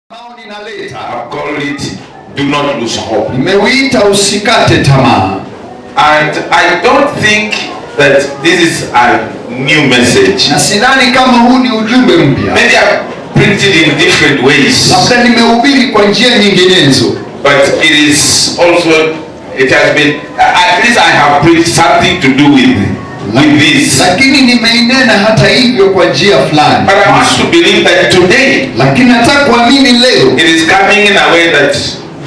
I've called it do not lose hope. Nimeuita usikate tamaa. And I don't think that this is a new message. Na sidhani kama huu ni ujumbe mpya. Maybe I've preached it in different ways. Labda nimehubiri kwa njia nyinginezo. But it has been, at least I have preached something to do with this. Lakini nimeinena hata hivyo kwa njia fulani. But I want to believe that today, lakini nataka kuamini leo, it is coming in a way that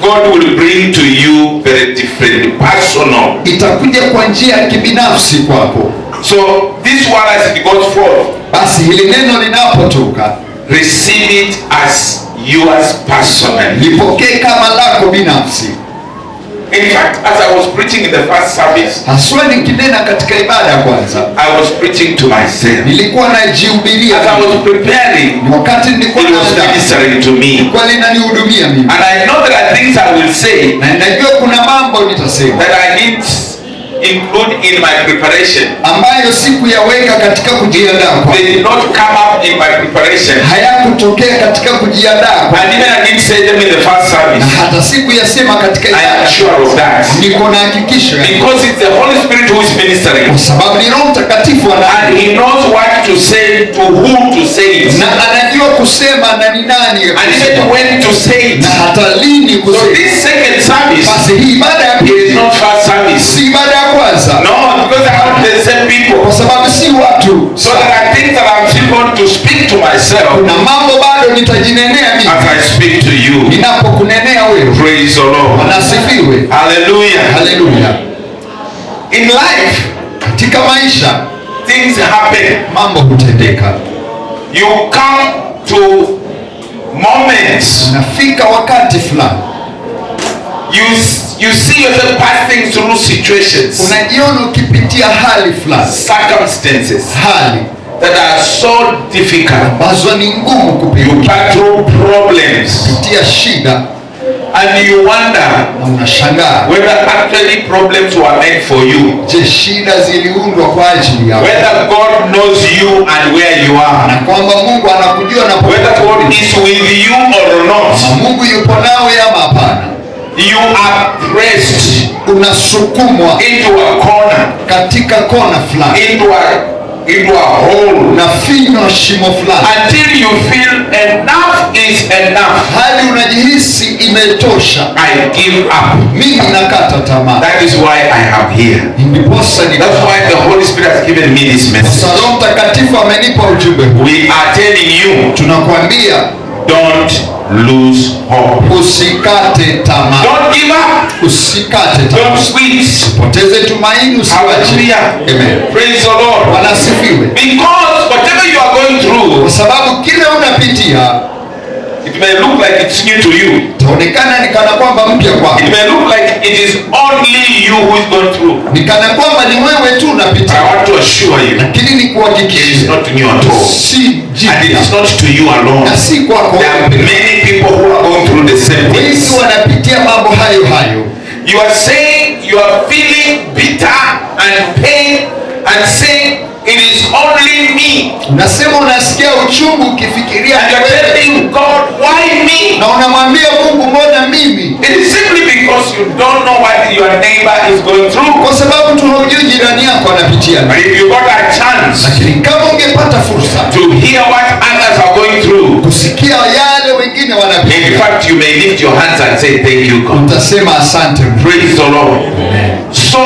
God will bring to you very different, personal. Itakuja kwa njia ya kibinafsi kwako. So this word as it goes forth, basi hili neno linapotoka, receive it as yours personally. Lipokee kama lako binafsi. In fact, as I was preaching in the first service, haswa nikinena katika ibada ya kwanza, I was preaching to myself. Nilikuwa najihubiria. As I was preparing, wakati nilikuwa ministering to me. Kwa linanihudumia mimi. And I know there are things I will say. Na najua kuna mambo nitasema that I didn't include in my preparation. Ambayo sikuyaweka katika kujiandaa. They did not come up in my preparation. Hayakutokea katika kujiandaa. And even I didn't say them in the first service. Na hata sikuyasema katika ibada. I am sure of that. Niko na hakikisho. Because it's the Holy Spirit who is ministering. Kwa sababu ni Roho Mtakatifu and he knows what to say, to whom to say it. Na anajua kusema na ni nani. And even when to say it. Na hata lini kusema. So this second service, basi hii ibada ya pili is not first service. Si ibada ya kwanza. No, because I want the same people. Kwa sababu si watu. So there are things that I'm still going to speak to myself. Kuna mambo bado nitajinenea mimi. As I speak to you. Ninapokunenea wewe. Praise the Lord. Anasifiwe. Hallelujah. Hallelujah. In life, katika maisha, things happen. Mambo hutendeka. You come to moments. Unafika wakati fulani. You see yourself passing through situations. Unajiona ukipitia hali fulani. Circumstances. Hali that are so difficult. Ambazo ni ngumu kupitia. You pass through problems. Kupitia shida. And you wonder. Unashangaa. Whether actually problems were meant for you. Je, shida ziliundwa kwa ajili yako? Whether God knows you and where you are. Na kwamba Mungu anakujua na whether God is with you or not. Na Mungu yupo nawe ama hapana. You are pressed. Unasukumwa into a corner. Katika kona fulani. Into a hole. Unafinywa shimo fulani. Until you feel enough is enough. Hadi unajihisi imetosha. I give up. Mimi nakata tamaa. That is why I am here. That's why the Holy Spirit has given me this message. Roho Mtakatifu amenipa ujumbe. We are telling you. Tunakwambia don't lose hope. Usikate tamaa. Don't give up. Usikate tamaa. Don't quit. Usipoteze tumaini, usiwache. Amen. Praise the Lord. Wanasifiwe. Because whatever you are going through, kwa sababu kile unapitia, it may look like it's new to you. Itaonekana ni kana kwamba mpya kwako. It may look like it is only you who is going through. Ni kana kwamba ni wewe tu unapitia. I want to assure you. Lakini ni kuhakikishia. It is not new at all. Si jipya. And it is not to you alone. Na si kwako. There are many people who are going through the same things. Wengi wanapitia mambo hayo hayo. You are saying you are feeling bitter and pain and saying it is only me. Unasema unasikia uchungu ukifikiria and you are telling God, why me? Na unamwambia Mungu, mbona mimi? It is simply because you don't know what your neighbor is going through. Kwa sababu tunajua jirani yako anapitia. But if you got a chance, lakini kama ungepata fursa to hear what others are going through, kusikia yale wengine wanapitia, in fact you may lift your hands and say thank you God. Utasema asante. Praise the Lord. So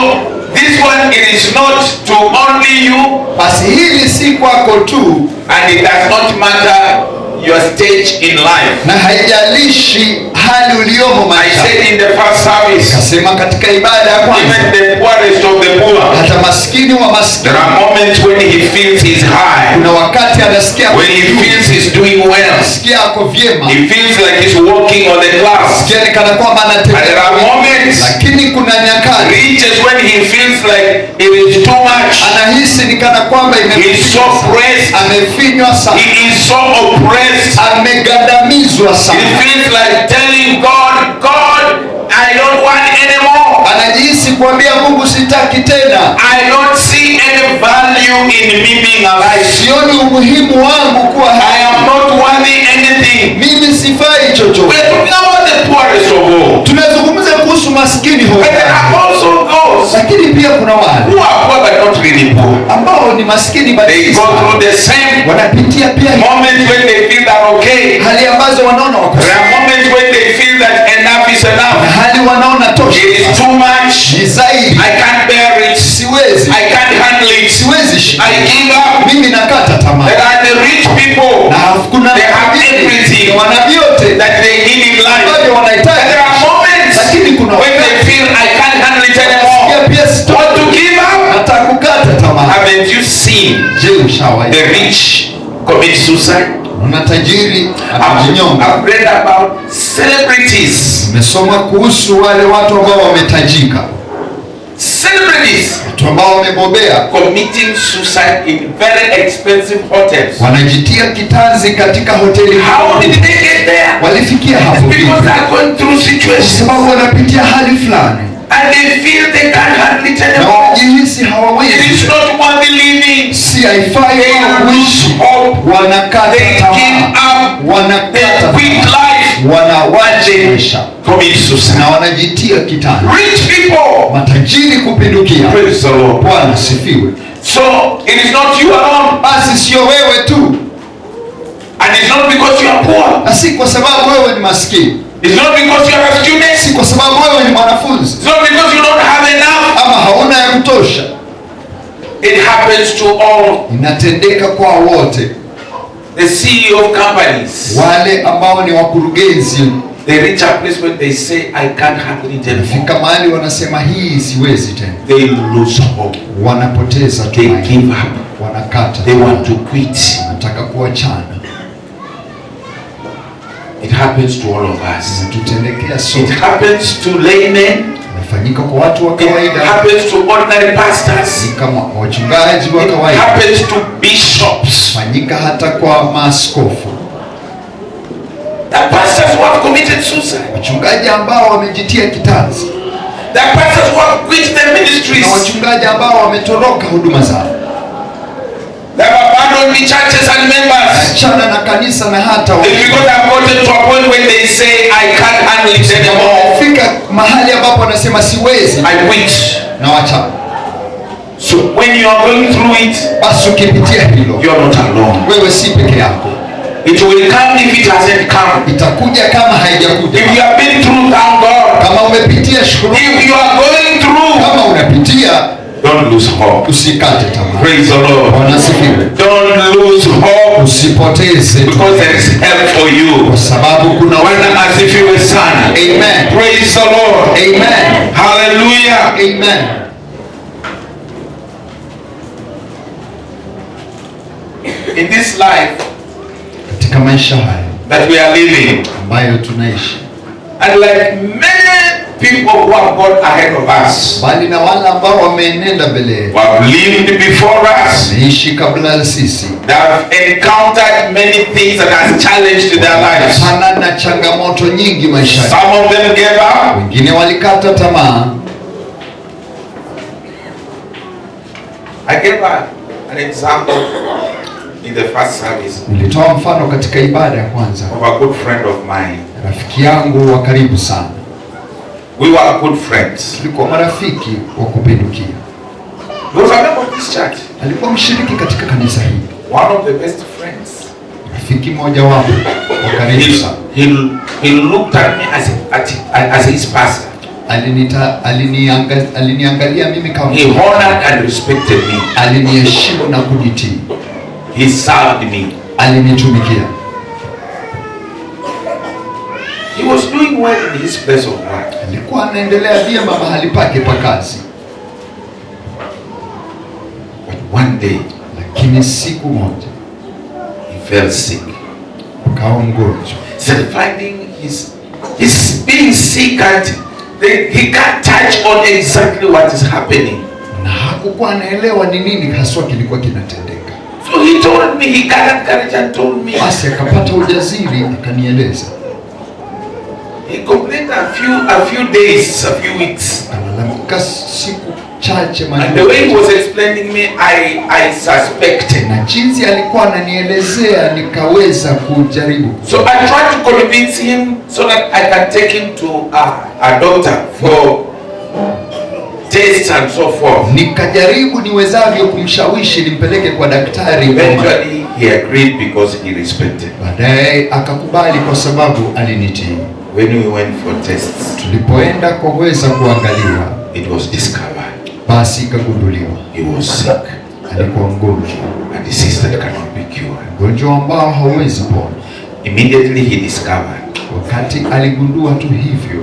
this one, it is not to only you. Basi hili si kwako tu. And it does not matter your stage in life. Na haijalishi hali uliyomo maisha. I said in the first service. Kasema katika ibada ya kwanza. Even the poorest of the poor. Hata maskini wa maskini. There are moments when he feels he's high. Kuna wakati anasikia. When he feels he's doing well. Anasikia ako vyema. He feels like he's walking on the clouds. Anasikia ni kana kwamba anatembea. And there are moments. Lakini kuna nyakati. Reaches when he feels like it is too much. Anahisi ni kana kwamba he's so pressed. Amefinywa sana. He is so oppressed. Amegandamizwa sana. He feels like telling God, God, I don't want anymore. Anajihisi kumwambia Mungu sitaki tena. I don't see any value in me being alive. Sioni umuhimu wangu kuwa I hai. am not worthy anything. Mimi sifai We chochote. are talking about the poorest of all. Tunazungumza kuhusu maskini But hodari. there are also those Lakini pia kuna wale who are poor but not really poor. ambao ni maskini bali They si go sana. through the same Wanapitia pia moments when they feel that okay. hali ambazo wanaona wako There are moments when they feel that enough is na enough. hali wanaona tosha. It is too much. Ni zaidi. I can't bear it. Siwezi. I can't handle it. Siwezi shika. I give up. Mimi nakata tamaa. There are the rich people Na kuna They have everything wana vyote that they need in life. ambavyo And wanahitaji. there are moments Lakini kuna when they feel I can't handle it anymore. pia Want to give up? hata kukata tamaa. Haven't you seen Je, ushawahi the rich commit suicide? una tajiri amejinyonga? I've read about celebrities. Umesoma kuhusu wale watu ambao wametajika, Celebrities watu ambao wamebobea, committing suicide in very expensive hotels. wanajitia kitanzi katika hoteli. How did they get there? Walifikia hapo vipi? Because they're going through Kwa situations sababu wanapitia hali fulani and they feel they can't handle it na anymore. wanajihisi It is hawawezi, not worthy living. si haifai They wao lose kuishi. hope. Wanakata They give tamaa, up. They wanakata quit tamaa, life. wanawacha maisha Commit suicide. na wanajitia kitanzi. Rich people. Matajiri kupindukia. Praise the Lord. Bwana sifiwe. So it is not you alone, Basi sio wewe tu, and it's not because you are poor. na si kwa sababu wewe ni maskini, It's not because you are a student. si kwa sababu wewe ni mwanafunzi It's not because you don't have enough. ama hauna ya kutosha. It happens to all. Inatendeka kwa wote. The CEO of companies, Wale ambao ni wakurugenzi they reach a place where they say, I can't handle it anymore. fika mahali wanasema hii siwezi tena, They lose hope. wanapoteza They tumaini, give up. wanakata, They want to quit. wanataka kuachana. It happens to all of us. Inatutendekea It sote, happens to laymen. inafanyika kwa watu wa It kawaida, happens to ordinary pastors. ni kama wachungaji wa It kawaida, happens to bishops. fanyika hata kwa maaskofu, The pastors who have committed suicide. wachungaji ambao wamejitia kitanzi, The pastors who have quit their na ministries. wachungaji ambao wametoroka huduma zao, They have abandoned the churches and members. achana na kanisa na hata It's because they have gotten to a point when they say, I can't handle it anymore. fika mahali ambapo wanasema siwezi I quit. na wachana. So when you are going through it, Basi ukipitia hilo, you are not alone. wewe si peke yako, It will come if it hasn't come. itakuja kama haijakuja. If you have been through, thank God. Kama umepitia, shukuru. If you are going through, Kama unapitia, don't lose hope. usikate tamaa. Praise the Lord. Bwana asifiwe. Don't lose hope Usipoteze because there is help for you. kwa sababu kuna Bwana asifiwe sana. Amen. Praise the Lord. Amen. Hallelujah. Amen. In this life Katika maisha haya that we are living, ambayo tunaishi, and like many people who have gone ahead of us, bali na wale ambao wameenenda mbele yetu, who have lived before us, wameishi kabla ya sisi, they have encountered many things that has challenged their lives. sana na changamoto nyingi maishani. Some of them gave up. Wengine walikata tamaa. I gave an example in the first service Nilitoa mfano katika ibada ya kwanza, of a good friend of mine. rafiki yangu wa karibu sana. We were good friends. Tulikuwa marafiki wa kupindukia. He was a member of this church. Alikuwa mshiriki katika kanisa hili, One of the best friends. rafiki mmoja wapo wa karibu sana. He looked at me as his pastor. Aliniangalia mimi kama, He honored and respected me. aliniheshimu na kunitii, He served me. alinitumikia. He was doing well in his place of work. Alikuwa anaendelea vyema mahali pake pa kazi, But one day lakini siku moja he fell sick. akawa mgonjwa. Instead of finding his being sick, and he can't touch on exactly what is happening. Na hakukuwa anaelewa ni nini haswa kilikuwa kinatendeka. So he told me, he got courage and told me. Basi akapata ujasiri akanieleza. He complained a few days, a few weeks. Akalalamika siku chache And the way he was explaining me, I suspected. Na jinsi alikuwa ananielezea nikaweza kujaribu. So I tried to convince him so that I can take him to a doctor for tests and so forth. Nikajaribu niwezavyo kumshawishi nimpeleke kwa daktari. Eventually he agreed because he respected. Baadaye akakubali kwa sababu alinitii. When we went for tests, tulipoenda kwa kuweza kuangaliwa, it was discovered. Basi ikagunduliwa He was sick. Alikuwa mgonjwa. A disease that cannot be cured. Ugonjwa ambao hauwezi pona. Immediately he discovered. Wakati aligundua tu hivyo,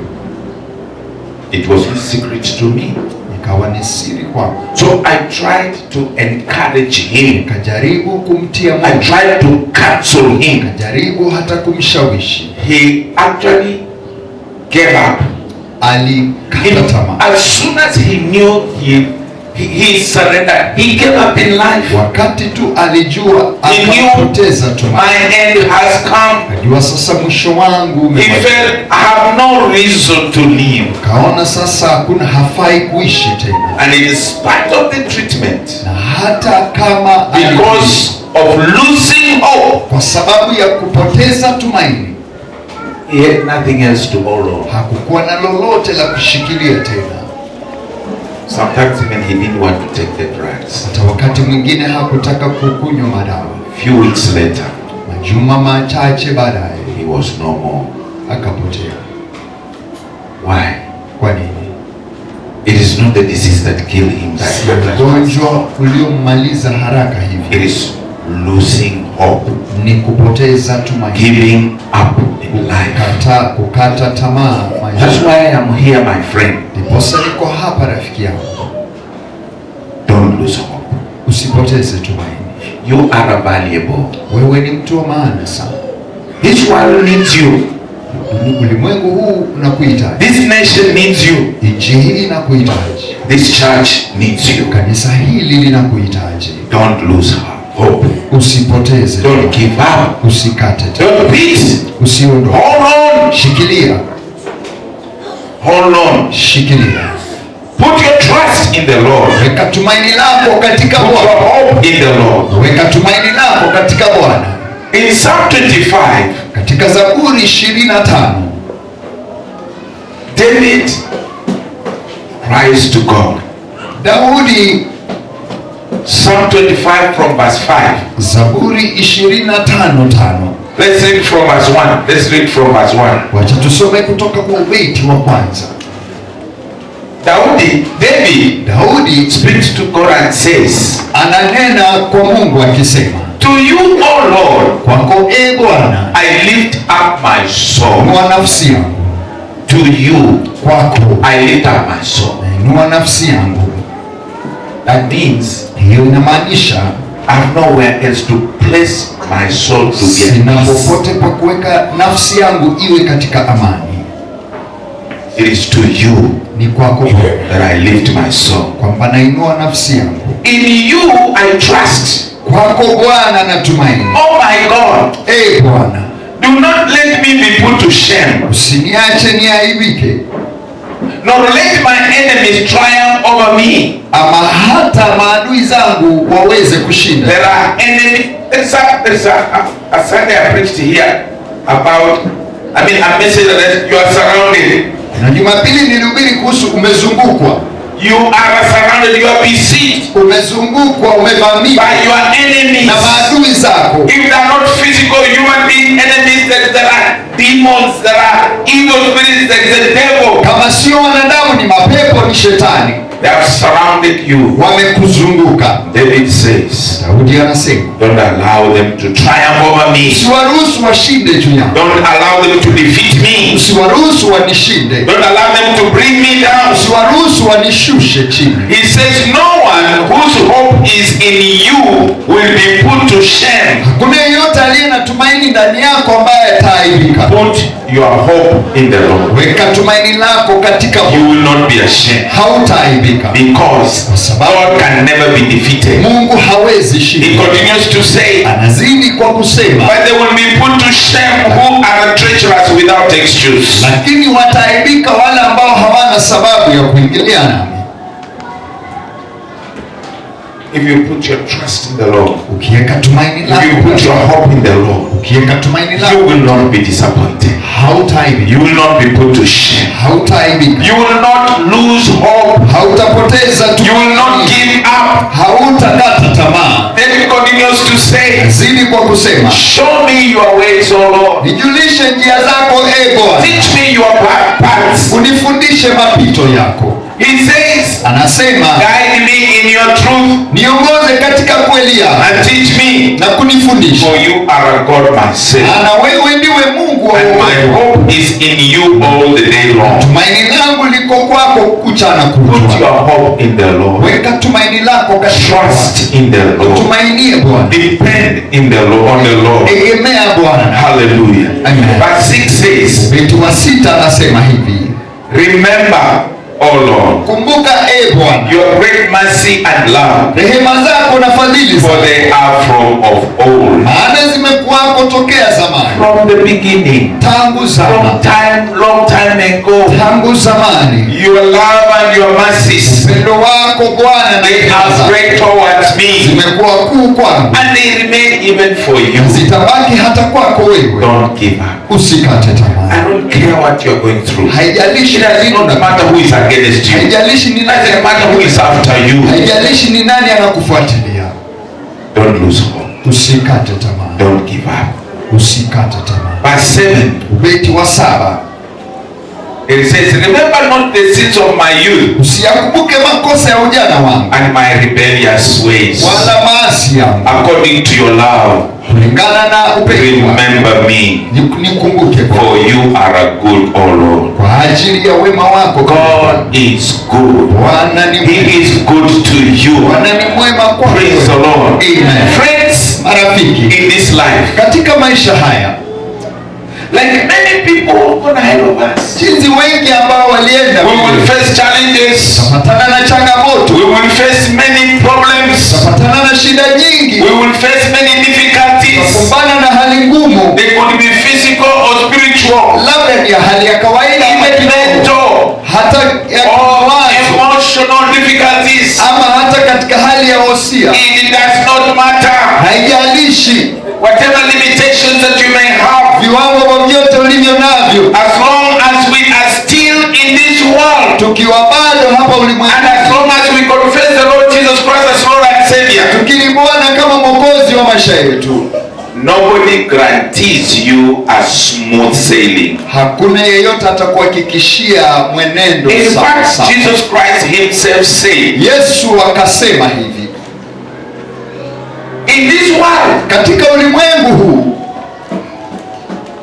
it was his secret to me. Ikawa ni siri kwangu. So I tried to encourage him. Nikajaribu kumtia moyo. I tried to counsel him. Nikajaribu hata kumshawishi. He actually gave up. Alikata tamaa. As soon as he knew he surrendered, he gave up in life. Wakati tu alijua akapoteza tumaini. My end has come. Ajua sasa mwisho wangu umefika. He felt I have no reason to live. Kaona sasa hakuna hafai kuishi tena. And in spite of the treatment, na hata kama because of losing hope, kwa sababu ya kupoteza tumaini, he had nothing else to hold on. Hakukuwa na lolote la kushikilia tena. Sometimes even he didn't want to take the drugs. Hata wakati mwingine hakutaka kukunywa madawa. Few weeks later, majuma machache baadaye, he was no more. Akapotea. Why? Kwa nini? It is not the disease that killed him. Ugonjwa uliommaliza haraka hivi. It is losing hope. Ni kupoteza tumaini. Giving up in life. Kukata tamaa. That's why I am here, my friend. Ndiposa niko hapa rafiki yangu. Don't lose hope. Usipoteze tumaini. You are valuable. Wewe ni mtu wa maana sana. This world needs you. Ulimwengu huu unakuhitaji. This nation needs you. Nchi hii inakuhitaji. This church needs you. Kanisa hili linakuhitaji. Don't lose hope. Usipoteze. Don't give up. Usikate. Don't quit. Usiondoke. Hold on. Shikilia. Hold on. Shikilia. Put your trust in the Lord. Weka tumaini lako katika Bwana. Put your hope in the Lord. Weka tumaini lako katika Bwana. In Psalm 25, katika Zaburi 25, David cries to God. Daudi, Psalm 25 from verse 5. Zaburi 25:5. Let's read from verse 1. Let's read from verse 1. Wacha tusome kutoka kwa ubeti wa kwanza. Daudi speaks to God and says, ananena kwa Mungu akisema, to you, O Lord, kwako e Bwana, I lift up my soul. Inua nafsi yangu. To you, kwako I lift up my soul. Inua nafsi yangu. That means hiyo inamaanisha I have nowhere else to place my soul to be at sina peace. popote pa kuweka nafsi yangu iwe katika amani. It is to you ni kwako that I lift my soul. Kwamba nainua nafsi yangu. In you I trust. Kwako Bwana natumaini. Oh my God. Eh Bwana, do not let me be put to shame. Usiniache niaibike. Nor let my enemies triumph over me. Ama hata maadui zangu waweze kushinda. There are enemies. There's a Sunday I preached here about, a message that you are surrounded. Na Jumapili nilihubiri kuhusu umezungukwa. You are surrounded, you are besieged. Umezungukwa, umevamiwa by your enemies. Na maadui zako. If they are not physical human being enemies, there are demons, there are evil spirits, there is a devil. Kama sio wanadamu ni mapepo, ni shetani. They have surrounded you. Wamekuzunguka. David says, Daudi anasema, don't allow them to triumph over me. Usiwaruhusu washinde juu yangu. Don't allow them to defeat me. Usiwaruhusu wanishinde. Don't allow them to bring me down. Usiwaruhusu wanishushe chini. He says no one whose hope is in you will be put to shame. Hakuna yeyote aliye na tumaini ndani yako ambaye hayataaibika. Put your hope in the Lord. Weka tumaini lako katika Mungu. You will not be ashamed. Hautaaibika. Because God can never be defeated. Mungu hawezi shindwa. He continues to say, anazidi kwa kusema, but they will be put to shame who are treacherous without excuse. Lakini wataaibika wale ambao hawana sababu ya kuingiliana. If you put your trust in the Lord, ukiweka tumaini lako, if you put your hope in the Lord, ukiweka tumaini lako, you will not be disappointed. Hautaaibika. You will not be put to shame. Hautaaibika. You will not lose hope. Hautapoteza tumaini. You will not give up. Hautakata tamaa. Then he continues to say, zidi kwa kusema, show me your ways, O Lord. Nijulishe njia zako, Bwana. Teach me your paths. Unifundishe mapito yako. He says, anasema, guide me in your truth. Niongoze katika kweli yako. And teach me. Na kunifundisha. For you are a God myself. Na wewe ndiwe Mungu wa and my hope is in you all the day long. Tumaini langu liko kwako kuchana kutwa. Put your hope in the Lord. Weka tumaini lako katika trust in the Lord. Tumainie Bwana. Depend in the Lord, on the Lord. Egemea Bwana. Hallelujah. Amen. Verse 6 says, Beti wa 6 anasema hivi, remember, O Lord, kumbuka Bwana, your great mercy and love, rehema zako na fadhili zako, for they are from of old. Maana zimekuwako tokea zamani. From the beginning. Tangu zamani. Long time ago. Tangu zamani. Your love and your mercies, upendo wako Bwana, they are great towards me. Zimekuwa kuu kwangu. And they remain even for you. Zitabaki hata kwako wewe. Don't give up. Usikate tamaa. I don't care what you're going through. Haijalishi it does not matter who is against you. Haijalishi ni nani, doesn't matter who is after you. Haijalishi ni nani anakufuatilia. Don't lose hope. Usikate tamaa. Don't give up. Usikate tamaa. Verse 7. Ubeti wa 7. It says, remember not the sins of my youth. Usiyakumbuke makosa ya ujana wangu. And my rebellious ways. Wala maasi yangu. According to your love. Kulingana na upendo wako. Remember me. Nikumbuke Bwana. For you are a good, O Lord. Kwa ajili ya wema wako. God is good. Bwana ni mwema. He is good to you. Bwana ni mwema kwako. Praise the Lord. Amen. Friends, marafiki, in this life, katika maisha haya, like many people gone ahead of us, jinsi wengi ambao walienda, we will face challenges, tutapatana na changamoto, we will face many problems, tutapatana na shida nyingi, we will face many difficulties. tutakumbana na hali ngumu. They could be physical or spiritual, labda ni hali ya kawaida, even mental, hata ya emotional difficulties, ama hata katika hali ya wosia. It does not matter. Haijalishi whatever limitations that you may have, viwango vyote ulivyo navyo, as long as we are still in this world, tukiwa bado hapa ulimwenguni, and as long as we confess the Lord Jesus Christ as Lord and Savior, tukiri Bwana kama mwokozi wa maisha yetu, nobody guarantees you a smooth sailing. Hakuna yeyote atakuhakikishia mwenendo sawa. In fact, Jesus Christ himself said, Yesu akasema hivi, in this world, katika ulimwengu huu,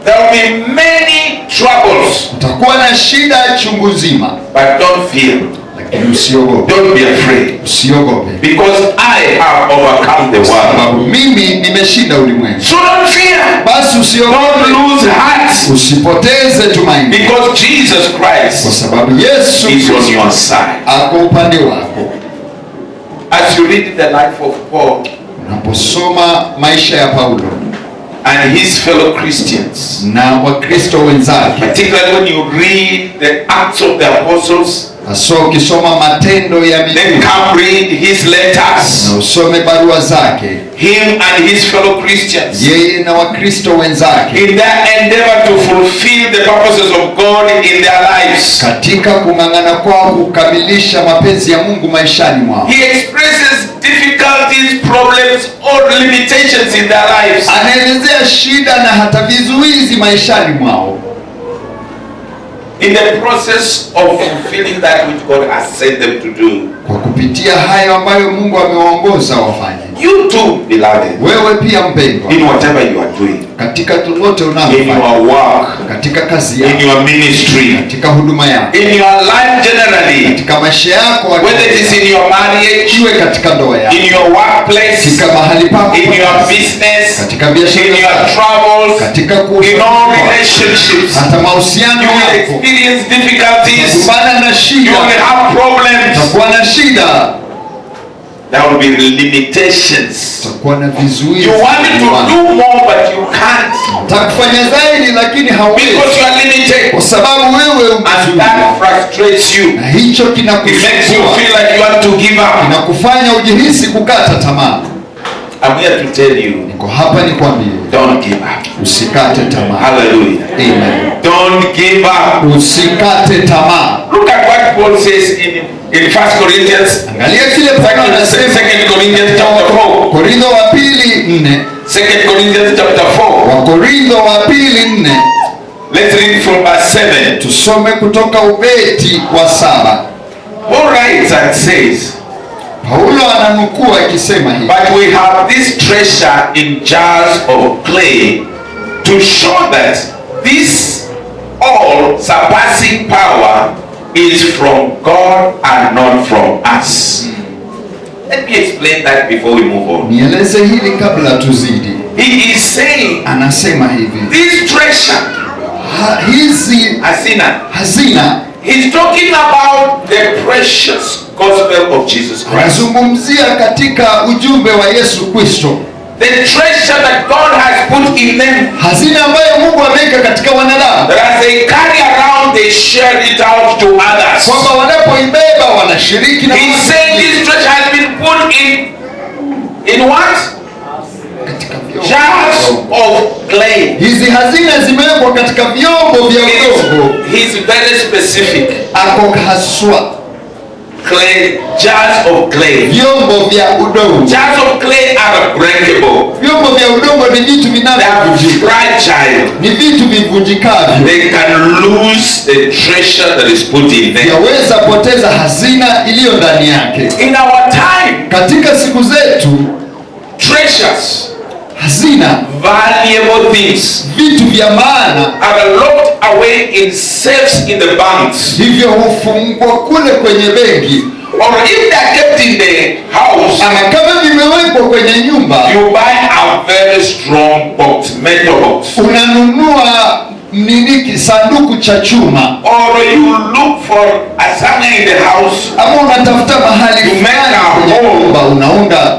there will be many troubles. utakuwa na shida chungu nzima. But don't fear. Lakini usiogope. Don't be afraid. Usiogope. Because I have overcome the world. Sababu mimi nimeshinda ulimwengu. So don't fear. Basi usiogope. Don't lose heart. Usipoteze tumaini. Because Jesus Christ, kwa sababu Yesu is on your side. Ako upande wako. As you read the life of Paul, unaposoma maisha ya Paulo and his fellow Christians, na Wakristo wenzake, particularly when you read the Acts of the Apostles, hasa ukisoma matendo ya mitume, then come read his letters, na usome barua zake, him and his fellow Christians, yeye na Wakristo wenzake, in their endeavor to fulfill the purposes of God in their lives, katika kung'ang'ana kwao kukamilisha mapenzi ya Mungu maishani mwao. He expresses difficulties, problems, or limitations in their lives. Anaelezea shida na hata vizuizi maishani mwao, in the process of fulfilling that which God has sent them to do. Kwa kupitia hayo ambayo Mungu amewaongoza wafanye. You too, beloved. Wewe pia mpendwa. In whatever you are doing. Katika lolote unalofanya. In your work. Katika kazi yako. In your ministry. Katika huduma yako. In your life generally. Katika maisha yako. Whether it is in your marriage. Iwe katika ndoa yako. In your workplace. Katika mahali pako. In your business. katika biashara, in your travels, katika in all relationships, hata mahusiano you will yako, experience difficulties, kumbana na you shida, will have problems, utakuwa na shida, there will be limitations. utakuwa na vizuizi. You want to do more but you can't, utakufanya zaidi lakini hauwezi, because you are limited, kwa sababu wewe and that frustrates you. na hicho It makes you kinakusumbua, feel like you want to give up. inakufanya ujihisi kukata tamaa. I'm here to tell you, Niko hapa nikwambie, don't give up. usikate tamaa. Hallelujah. Amen. Don't give up. Usikate tamaa. Look at what Paul says in 1 Corinthians. Angalia kile Paulo anasema 2 Corinthians chapter 4. Korintho wa pili 4. 2 Corinthians chapter 4. Wa Korintho wa pili 4. Let's read from verse 7. Tusome kutoka ubeti wa 7. Paul writes and says, Paulo ananukuu akisema hivi, but we have this treasure in jars of clay to show that this all surpassing power is from God and not from us. Let me explain that before we move on. nieleze hili kabla tuzidi. He is saying Anasema hivi, this treasure, hizi hazina, he's talking about the precious gospel of Jesus Christ. anazungumzia katika ujumbe wa Yesu Kristo, The treasure that God has put in them, hazina ambayo Mungu ameweka katika wanadamu, that as they carry around, they share it out to others. kwamba wanapoibeba wanashiriki na He's saying this treasure has been put in what? katika vyombo. Jars of clay. Hizi hazina zimewekwa katika vyombo vya udongo. He's very specific. Ako haswa Clay, jars of clay. vyombo vya udongo. Jars of clay are breakable. Vyombo vya udongo ni vitu They are vinavyovunjika, fragile. ni vitu vivunjikavyo. They can lose the treasure that is put in them. Yaweza poteza hazina iliyo ndani yake. In our time, Katika siku zetu, treasures, hazina, valuable things, vitu vya maana are locked away in safes in the banks. hivyo hufungwa kule kwenye benki, Or if they are kept in the house, ama kama vimewekwa kwenye nyumba, you buy a very strong box, metal box. unanunua sanduku cha chuma, Or you look for somewhere in the house ama unatafuta mahali You make fulani a kwenye hole. nyumba,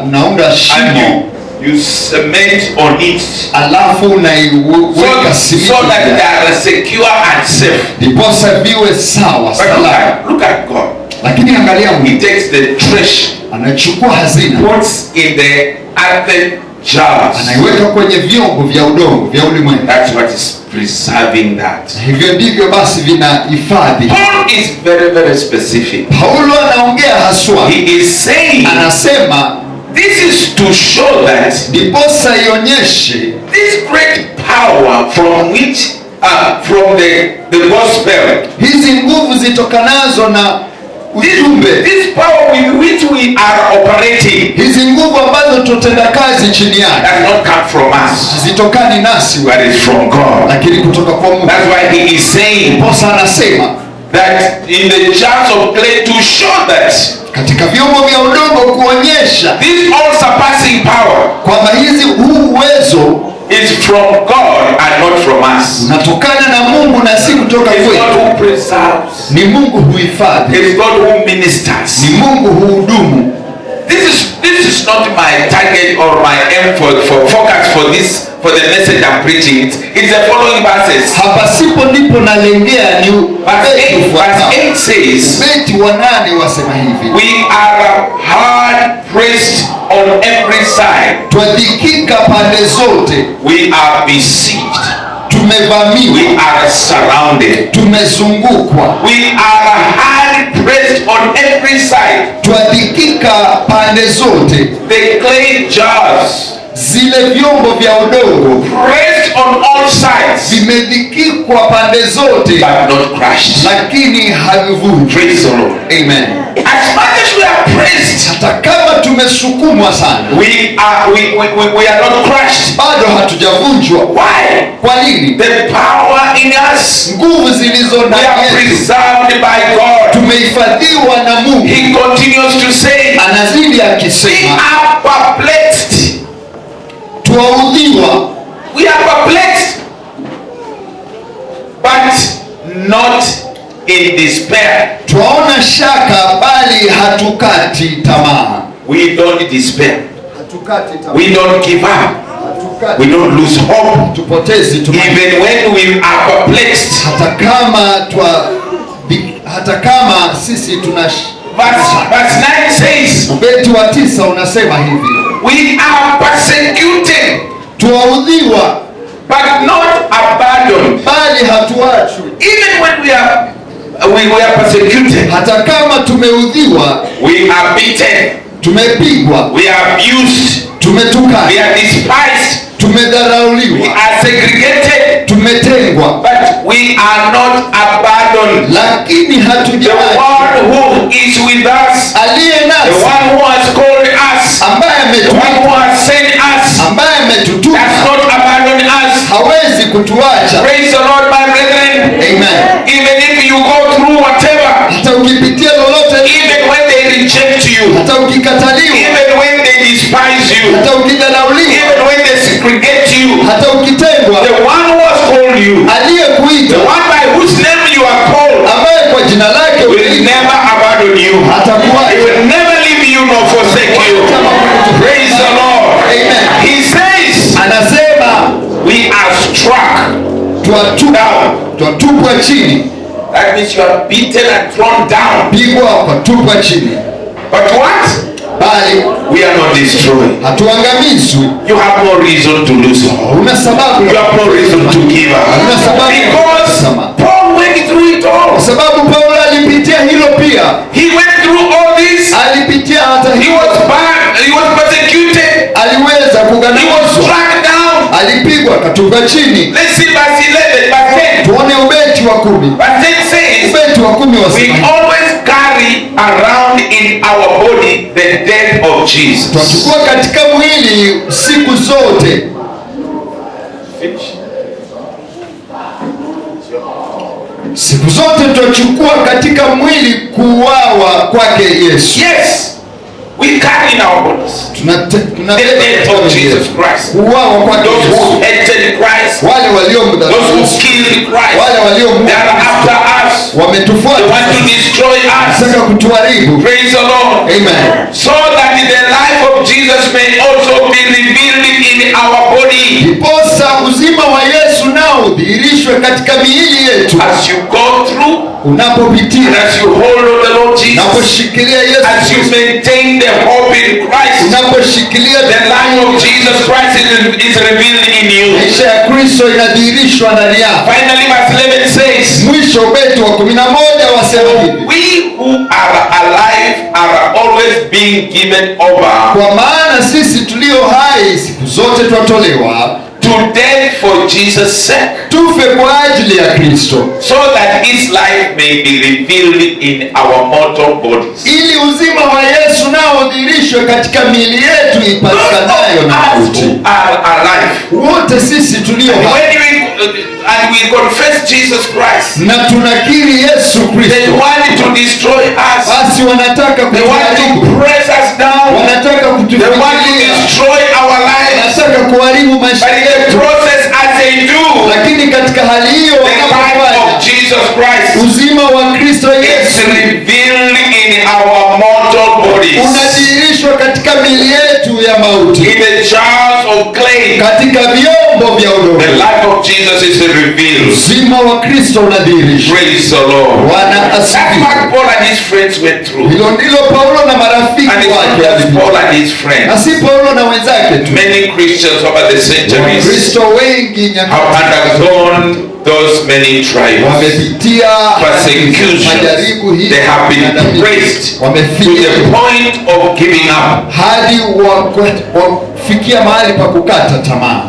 unaunda and shimo, you cement on it alafu unaiweka so simiti that they ndani, are secure and safe. ndiposa viwe sawa But salama. look at God. Lakini angalia He Mungu takes the treasure, anachukua hazina, puts in the earthen jars. anaiweka kwenye vyombo vya udongo vya ulimwengu. That's what is preserving that. Hivyo ndivyo basi vinahifadhi. Paul is very, very specific. Paulo anaongea haswa, He is saying anasema this is to show that ndiposa ionyeshe this great power from which from the gospel, hizi nguvu zitokanazo na ujumbe, this power with which we are operating, hizi nguvu ambazo tutenda kazi chini yake, does not come from us, hazitokani nasi, but it's from God. lakini kutoka kwa Mungu. That's why he is saying Ndiposa anasema that in the jars of clay, to show that katika vyombo vya udongo, kuonyesha this all surpassing power kwamba huu uwezo is from God and not from us. unatokana na Mungu na si kutoka It's God kwetu. who preserves. Ni Mungu huhifadhi, It's God who ministers. ni Mungu huhudumu. This is not my target or my aim for focus for the message I'm preaching. It's the following verses. Hapa sipo ndipo nalengea, ni Verse 8 says, Beti wa 8 wasema hivi, we are hard pressed on every side. twadhikika pande zote, We are besieged. tumevamiwa, We are surrounded. tumezungukwa, We are hard pressed on every side. twadhikika pande zote. The clay jars Zile vyombo vya udongo pressed on all sides, vimedhikikwa pande zote, but not crushed. lakini havivunjwi. Praise the Lord. Amen. As much as we are pressed, Hata kama tumesukumwa sana, we are not crushed. bado hatujavunjwa. Why? Kwa nini? The power in us, Nguvu zilizo we ndani are yetu preserved by God. tumehifadhiwa na Mungu. He continues to say, Anazidi we akisema, are perplexed. Twaudhiwa. We are perplexed, but not in despair. Twaona shaka bali hatukati tamaa. We don't despair. Hatukati tamaa. We don't give up. We don't lose hope. Tupotezi tumaini. Even when we are perplexed. Hata kama sisi tuna Verse 9 says, ubeti wa 9 unasema hivi. We are persecuted. Twaudhiwa. But not abandoned. Bali hatuachwi. Even when we are persecuted. Hata kama tumeudhiwa. We are beaten. Tumepigwa. We are abused. Tumetukana. We are despised. Tumedharauliwa. We are segregated. Tumetengwa. But we are not abandoned. Lakini hatujaachwa. The one who is with us. Aliye nasi. The one who has called us. Ambaye ametuita. The one who has sent us. Ambaye ametutuma. Does not abandon us. Hawezi kutuacha. Praise the Lord, my brethren. Amen. Even if you go through whatever. Hata ukipitia lolote. Even when they reject you. Hata ukikataliwa. Even when they despise you. Hata ukidharauliwa. Even when they segregate you. Hata ukitengwa. The one who has called you. Aliyekuita. The one by whose name you are called. Ambaye kwa jina lake will never abandon you. Hatakuacha. He will never leave you nor forsake you. Praise the Lord. Amen. He says, anasema we are struck. Twatupwa chini. That means you are beaten and thrown down. Pigwa kwa tupwa chini. But what? Bali we are not destroyed. Hatuangamizwi. You have no reason to lose hope. Una sababu. You have no reason to give up. Una sababu. Because Paul went through it all. Kwa sababu Paulo alipitia hilo pia. He went through all this. Alipitia hata he was bad. He was persecuted. Aliweza kuganishwa. He was struck down. Alipigwa katupwa chini. Let's see verse 11. Verse 10. Tuone ubeti wa 10. Verse 10 says, ubeti wa 10 we always carry around in our body the death of Jesus. Tunachukua katika mwili siku zote. Siku zote tunachukua katika mwili kuuawa kwake Yesu. Yes. We carry in our bodies the death of Jesus Christ. Those who hated Christ, those who killed Christ, they are after us. They want to destroy us. Praise the Lord. Amen. So that the life of Jesus may also be revealed in our body. Ndiposa uzima wa Yesu nao udhihirishwe katika miili yetu. As you go through, unapopitia, as you hold on the Lord Jesus, unaposhikilia Yesu, as you maintain the hope in Christ, unaposhikilia the life of Jesus Christ is revealed in you. Maisha ya Kristo inadhihirishwa ndani yako. Finally, verse 11 says, mwisho ubeti wa 11 wasema hivi. We who are alive are always being given over. Kwa maana sisi tulio hai siku zote twatolewa to death for Jesus' sake. Tufe kwa ajili ya Kristo. So that his life may be revealed in our mortal bodies. Ili uzima wa Yesu nao udhihirishwe katika miili yetu ipatikanayo na mauti. Are alive. Wote sisi tulio hai. And we confess Jesus Christ. Na tunakiri Yesu Kristo. They want to destroy us. Basi wanataka they want to press us down. Wanataka kutufikia. They want to destroy our lives. Wanataka kuharibu maisha yetu. But in the process as they do, lakini katika hali hiyo wanapofanya Jesus Christ, uzima wa Kristo Yesu is revealed in our mortal bodies. Unadhihirishwa katika miili yetu ya mauti. In the jars of clay. Katika vyombo vya udongo. The life of Jesus is revealed. Uzima wa Kristo unadhihirishwa. Praise the Lord. Bwana asifiwe. That's what Paul and his friends went through. Hilo ndilo Paulo na marafiki wake. And Paul and his friends. Na si Paulo na wenzake tu. Many Christians over the centuries Wakristo wengi have undergone those many trials, persecutions. They have been pressed to the point of giving up. Hadi wafikia mahali pa kukata tamaa.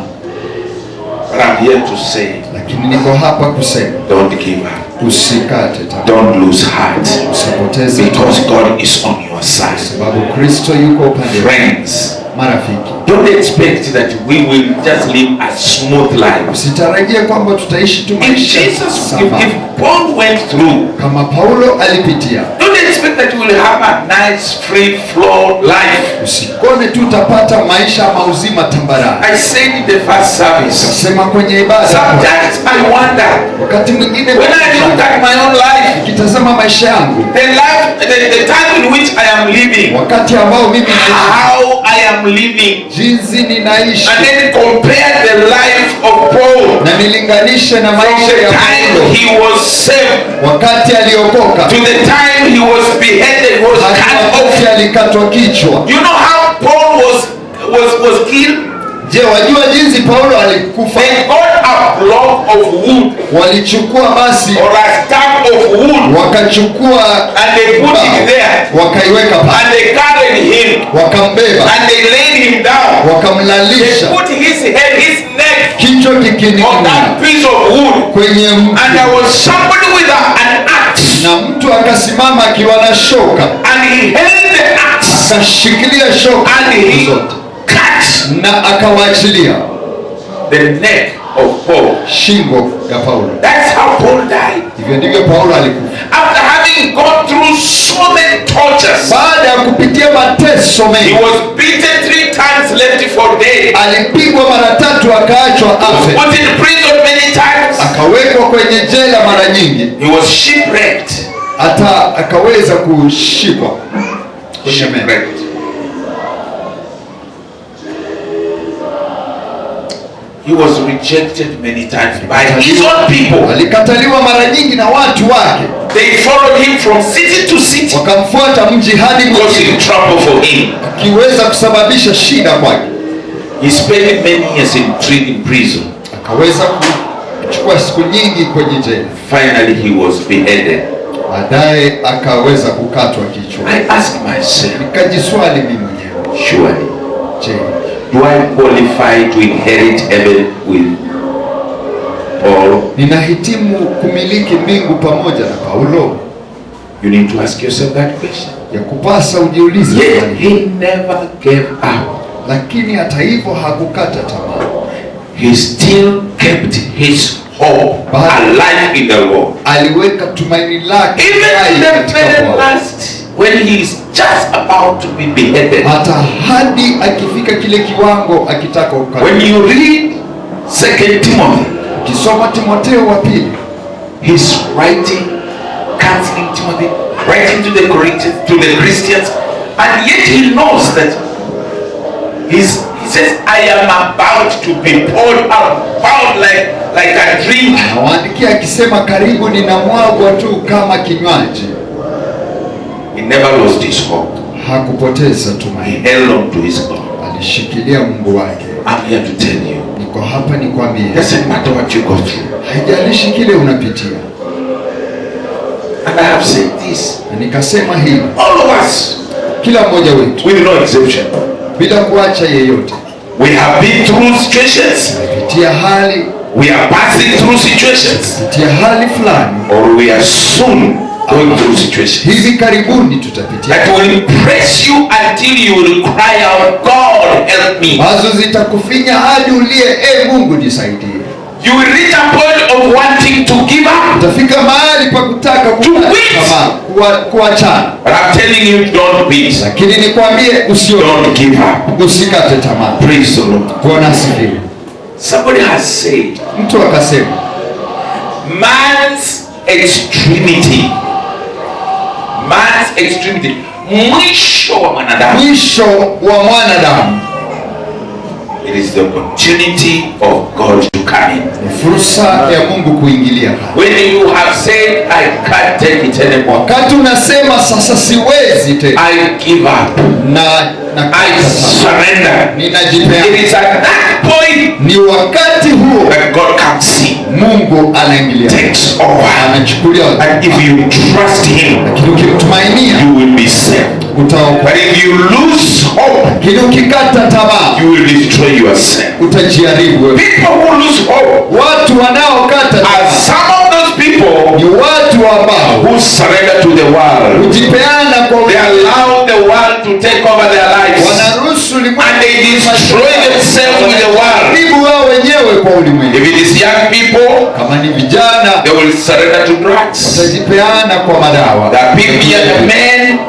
But I'm here to say, lakini niko hapa kusema, don't give up. Usikate tamaa. Don't lose heart. Usipoteze, because God is on your side. Sababu Kristo yuko upande wako. Friends, marafiki, don't expect that we will just live a smooth life. Usitarajie kwamba tutaishi tu maisha if Paul went through, kama Paulo alipitia, don't expect that you will have a nice free flow life. Usikone tu utapata maisha mauzima tambarare. I said in the first service, Sema kwenye ibada, sometimes I wonder, wakati mwingine when I look at my own life, nikitazama maisha yangu, the time in which I am living, wakati ambao mimi how I am living, jinsi ninaishi, and then compare the life of Paul, na nilinganishe na maisha ya time he was saved, wakati aliokoka, to the time he was beheaded, was cut off. Alikatwa kichwa. You know how Paul was killed? Je, wajua jinsi Paulo alikufa? They got a block of wood, Walichukua basi or a stump of wood, wakachukua and they put it there, wakaiweka pale, and they carried him, wakambeba, and they laid him down. They wakamlalisha put his head, his neck kichwa on kikining'inia that piece of wood, kwenye mti, and there was somebody with an axe, na mtu akasimama akiwa na shoka, and he held the axe, akashikilia shoka and he zote cut na akawaachilia the neck of Paul. shingo ya Paulo. That's how Paul died. Hivyo ndivyo Paulo alikufa, After having gone through so many tortures. baada ya kupitia mateso He mengi. was beaten 3 times, left for dead. Alipigwa mara 3 akaachwa afe, Was in prison many times. akawekwa kwenye jela mara nyingi, He was shipwrecked. hata akaweza kushikwa kwenye meli. Shipwrecked. He was rejected many times by his own people. Alikataliwa mara nyingi na watu wake, They followed him from city to city, wakamfuata mji hadi causing mji, trouble for him. akiweza kusababisha shida kwake. He spent many years in prison. Akaweza kuchukua siku nyingi kwenye jela, Finally, he was beheaded. baadaye akaweza kukatwa kichwa. I ask myself, Nikajiswali mimi mwenyewe, surely, je, do I qualify to inherit heaven with Paul? ninahitimu kumiliki mbingu pamoja na Paulo? You need to ask yourself that question. Ya kupasa ujiulize Yet swali he hili. never gave up. Lakini hata hivyo hakukata tamaa, He still kept his hope alive in the Lord. aliweka tumaini lake Even hai to the katika very Bwana. last, when he is just about to be beheaded. Hata hadi akifika kile kiwango akitaka ukata. When you read 2 Timothy, Ukisoma Timotheo wa pili, he's writing, counseling Timothy, writing to the Corinthians, to the Christians, and yet he knows that he says, I am about to be poured out like a drink. anawaandikia akisema karibu ninamwagwa tu kama kinywaji. He never lost his hope. Hakupoteza He tumaini, held on to his God. alishikilia Mungu wake. I'm here to tell you, Niko hapa nikwambie, it doesn't matter what you go through. haijalishi kile unapitia. And I have said this, Na nikasema hivi, all of us, kila mmoja wetu with no exception, bila kuacha yeyote, we have been through situations, pitia hali, we are passing through situations, pitia hali fulani, or we are soon going through situations hivi karibuni tutapitia, that will press you until you will cry out, God help me. ambazo zitakufinya hadi ulie, Mungu nisaidie. You will reach a point of wanting to give up. Utafika mahali pa kutaka kukata quit. tamaa, kuachana. But I'm telling you, don't quit. Lakini nikwambie Don't give up. usikate tamaa. Praise the Lord. Bwana asifiwe. Somebody has said, Mtu akasema man's extremity, mwisho wa mwanadamu, mwisho wa mwanadamu it is the opportunity of God to come in. ni fursa ya Mungu kuingilia kati. When you have said, I can't take it anymore, Wakati unasema sasa siwezi tena, I give up, I surrender, ninajipea, it is at that point ni wakati huo that God comes in, Mungu anaingilia, takes over. anachukulia. And if you trust Him, Lakini ukimtumainia you will be saved. utaokoka. But if you lose hope, Lakini ukikata tamaa you will destroy yourself. utajiharibu wewe. People who lose hope Watu wanaokata are tamaa some of those people ni watu ambao who surrender to the world. hujipeana kwa They allow the world to take over their lives, wanaruhusu ulimwengu and they destroy themselves with the world. karibu wao wenyewe kwa ulimwengu. If it is young people, Kama ni vijana they will surrender to drugs. watajipeana kwa madawa. The people, the men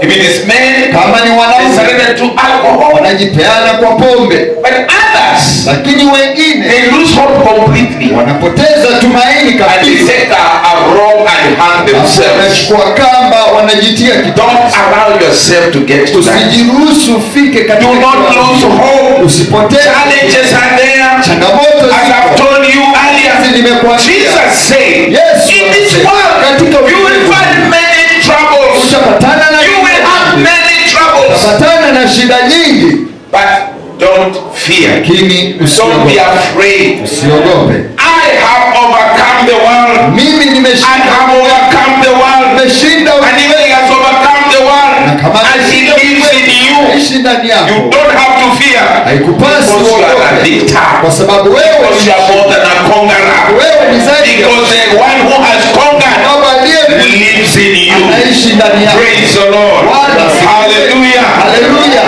If it is men, kama ni they wanaume surrender to alcohol. wanajipeana kwa pombe, But others, lakini wengine they lose hope completely. wanapoteza tumaini And they kabisa. take a wrong and hang themselves. Wanachukua kamba, wanajitia Don't kitanzi. allow yourself to get to that. Usijiruhusu ufike katika Do not lose hope. usipoteze. Challenges are there. Changamoto As I've zipo. told you earlier, Nimekuambia. Jesus said, Yesu in this anasema, world, katika you will ulimwengu find many troubles. utapatana na You will have many troubles. utapatana na shida nyingi, But don't fear. lakini Don't be usiogope. afraid. Usiogope. I have overcome the world. Mimi I nimeshinda, have overcome the world. nimeshinda And if he has overcome the world, and he lives in you, Ishi ndani yako. you don't have to fear. Haikupasi Because you are a uogope, victor. kwa sababu wewe Because you are more than a conqueror. wewe ni zaidi ya Because the one who has conquered Baba aliye lives in you. anaishi ndani yako. Praise the Lord. Bwana asifiwe. Hallelujah. Haleluya.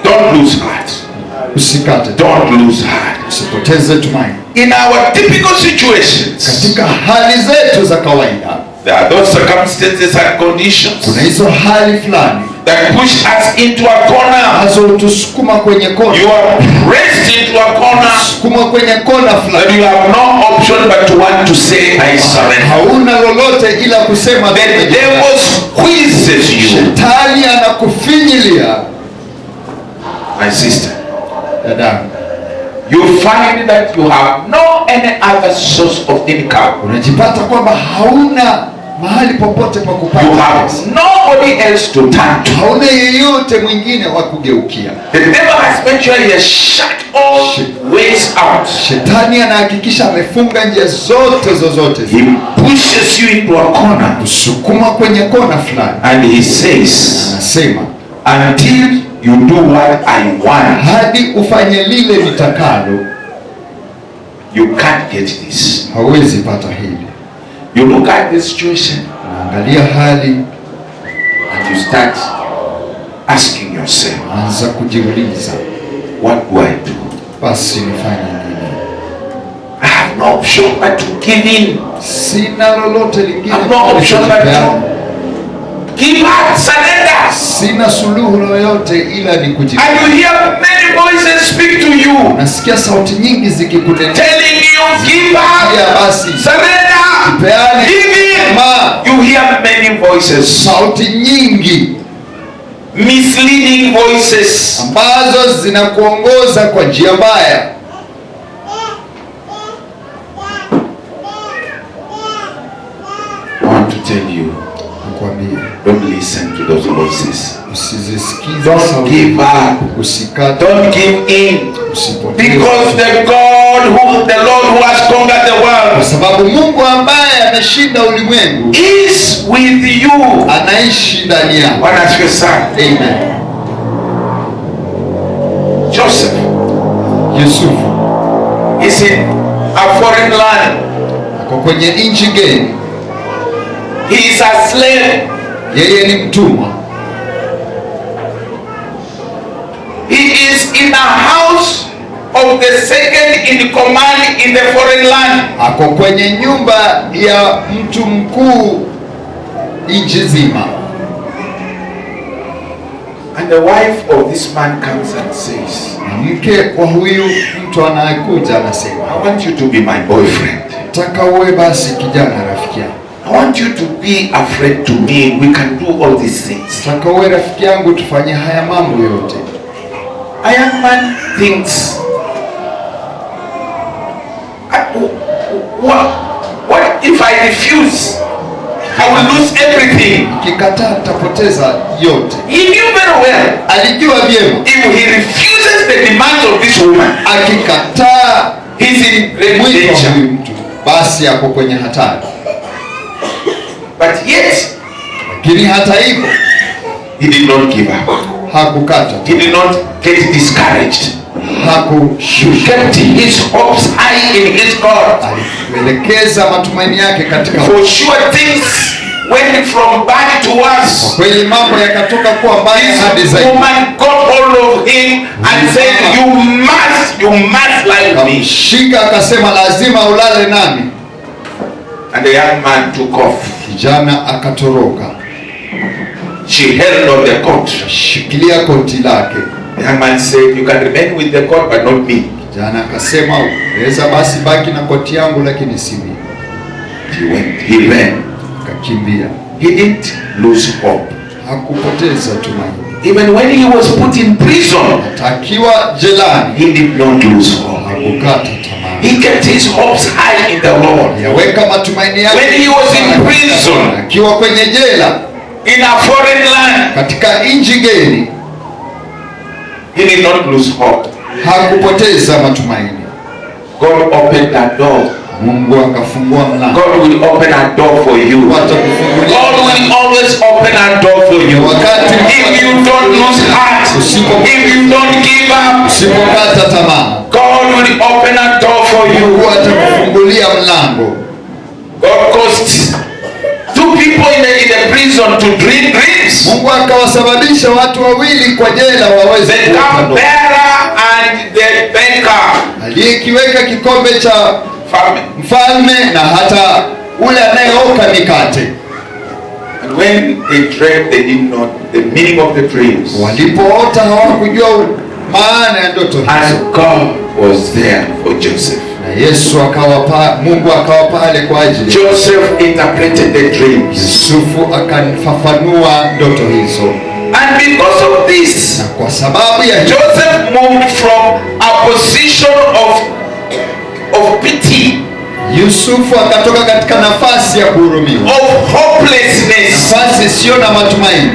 Don't lose heart. Usikate, Don't lose heart. usipoteze tumaini. In our typical situations, Katika hali zetu za kawaida there are those circumstances and conditions kuna hizo hali fulani that push us into a corner. ambazo hutusukuma kwenye kona, You are pressed into a corner sukuma kwenye kona that fulani, you have no option but to want to say, I surrender. hauna lolote ila kusema The devil squeezes you. shetani anakufinyilia. My sister, Dadangu, you find that you have no any other source of income. unajipata kwamba hauna mahali popote pa You kupata have pesa. nobody else to turn to. Hauna yeyote mwingine wa kugeukia. The devil has made sure he has shut all ways out. Shetani anahakikisha amefunga njia zote He pushes you into a corner kusukuma kwenye kona fulani, and he says, anasema until you do what I want, hadi ufanye lile nitakalo, you can't get this. hauwezi pata hili. You look at the situation Unaangalia hali, and you start asking yourself, anza kujiuliza, what do I do? basi nifanye nini? I have no option but to give in. Sina lolote lingine, I have no option but to give up, surrender. sina suluhu yoyote ila ni And kujipeana. you hear many voices speak to you, Nasikia sauti nyingi zikikunenea, telling you, give up, basi surrender, peane, give in. ma. You hear many voices, Sauti nyingi misleading voices. ambazo zinakuongoza kwa njia mbaya. I want to tell you, Nakwambia, don't listen to those voices. usizisikize Don't sauti, give up. usikate, Don't give in. usipoteze. Because the Lord who has conquered the Kwa world sababu Mungu ambaye ameshinda ulimwengu is with you. anaishi ndani yako. Bwana asifiwe sana. Amen. Joseph Yusufu is in a foreign land. ako kwenye nchi geni, He is a slave. yeye ni mtumwa. He is in a house of the second in command in the foreign land. Ako kwenye nyumba ya mtu mkuu nchi nzima. And the wife of this man comes and says, Na mke wa huyu mtu anayekuja anasema, I want you to be my boyfriend. nataka uwe basi kijana rafiki yangu. I want you to be a friend to me. We can do all these things. Nataka uwe rafiki yangu, tufanye haya mambo yote. A young man thinks, what if I refuse? I will lose everything. Nikikataa nitapoteza yote. He knew very well. Alijua vyema, If he refuses the demands of this woman, akikataa he's in great mwito wa danger. huyu mtu, basi ako kwenye hatari. But yet, Lakini hata hivyo he did not give up. hakukata, He did not get discouraged. He hakushusha, kept his hopes high in his God. alielekeza matumaini yake katika. For sure things went from bad to Kwa worse. kweli mambo yakatoka kuwa mbaya hadi This zaidi. woman got hold of him and said, you must lie with me. Shika akasema lazima ulale nami. And the young man took off. Kijana akatoroka. She held on the coat. shikilia koti lake. The young man said, you can remain with the coat but not me. Jana akasema, unaweza basi baki na koti yangu lakini si mimi. He ran. Akakimbia. He didn't lose hope. Hakupoteza tumaini. Even when he was put in prison, akiwa jelani, he did not lose hope. Hakukata tamaa. He kept his hopes high in the Lord. Yaweka matumaini yake. When he was in prison, akiwa kwenye jela, in a foreign land, katika nchi geni, he did not lose hope. Hakupoteza matumaini. God opened that door. Mungu akafungua mlango. God will open a door for you. God will always open a door for you. If you don't lose heart, if you don't give up, usipokata tamaa, God will open a door for you. Mungu atakufungulia mlango. God caused two people in the prison to dream dreams. Mungu akawasababisha watu wawili kwa jela waweze the cupbearer and the banker. Aliyekiweka kikombe cha mfalme na hata ule anayeoka mikate. And when they dreamt, they didn't know the meaning of the dreams. Walipoota hawakujua maana ya ndoto hizo. And God was there for Joseph. Na Yesu Mungu akawa pale kwa ajili. Joseph interpreted the dreams. Yusufu akafafanua ndoto hizo. And because of this, na kwa sababu ya Joseph moved from a position of pity, Yusufu akatoka katika nafasi ya kuhurumiwa, of hopelessness, nafasi isiyo na matumaini,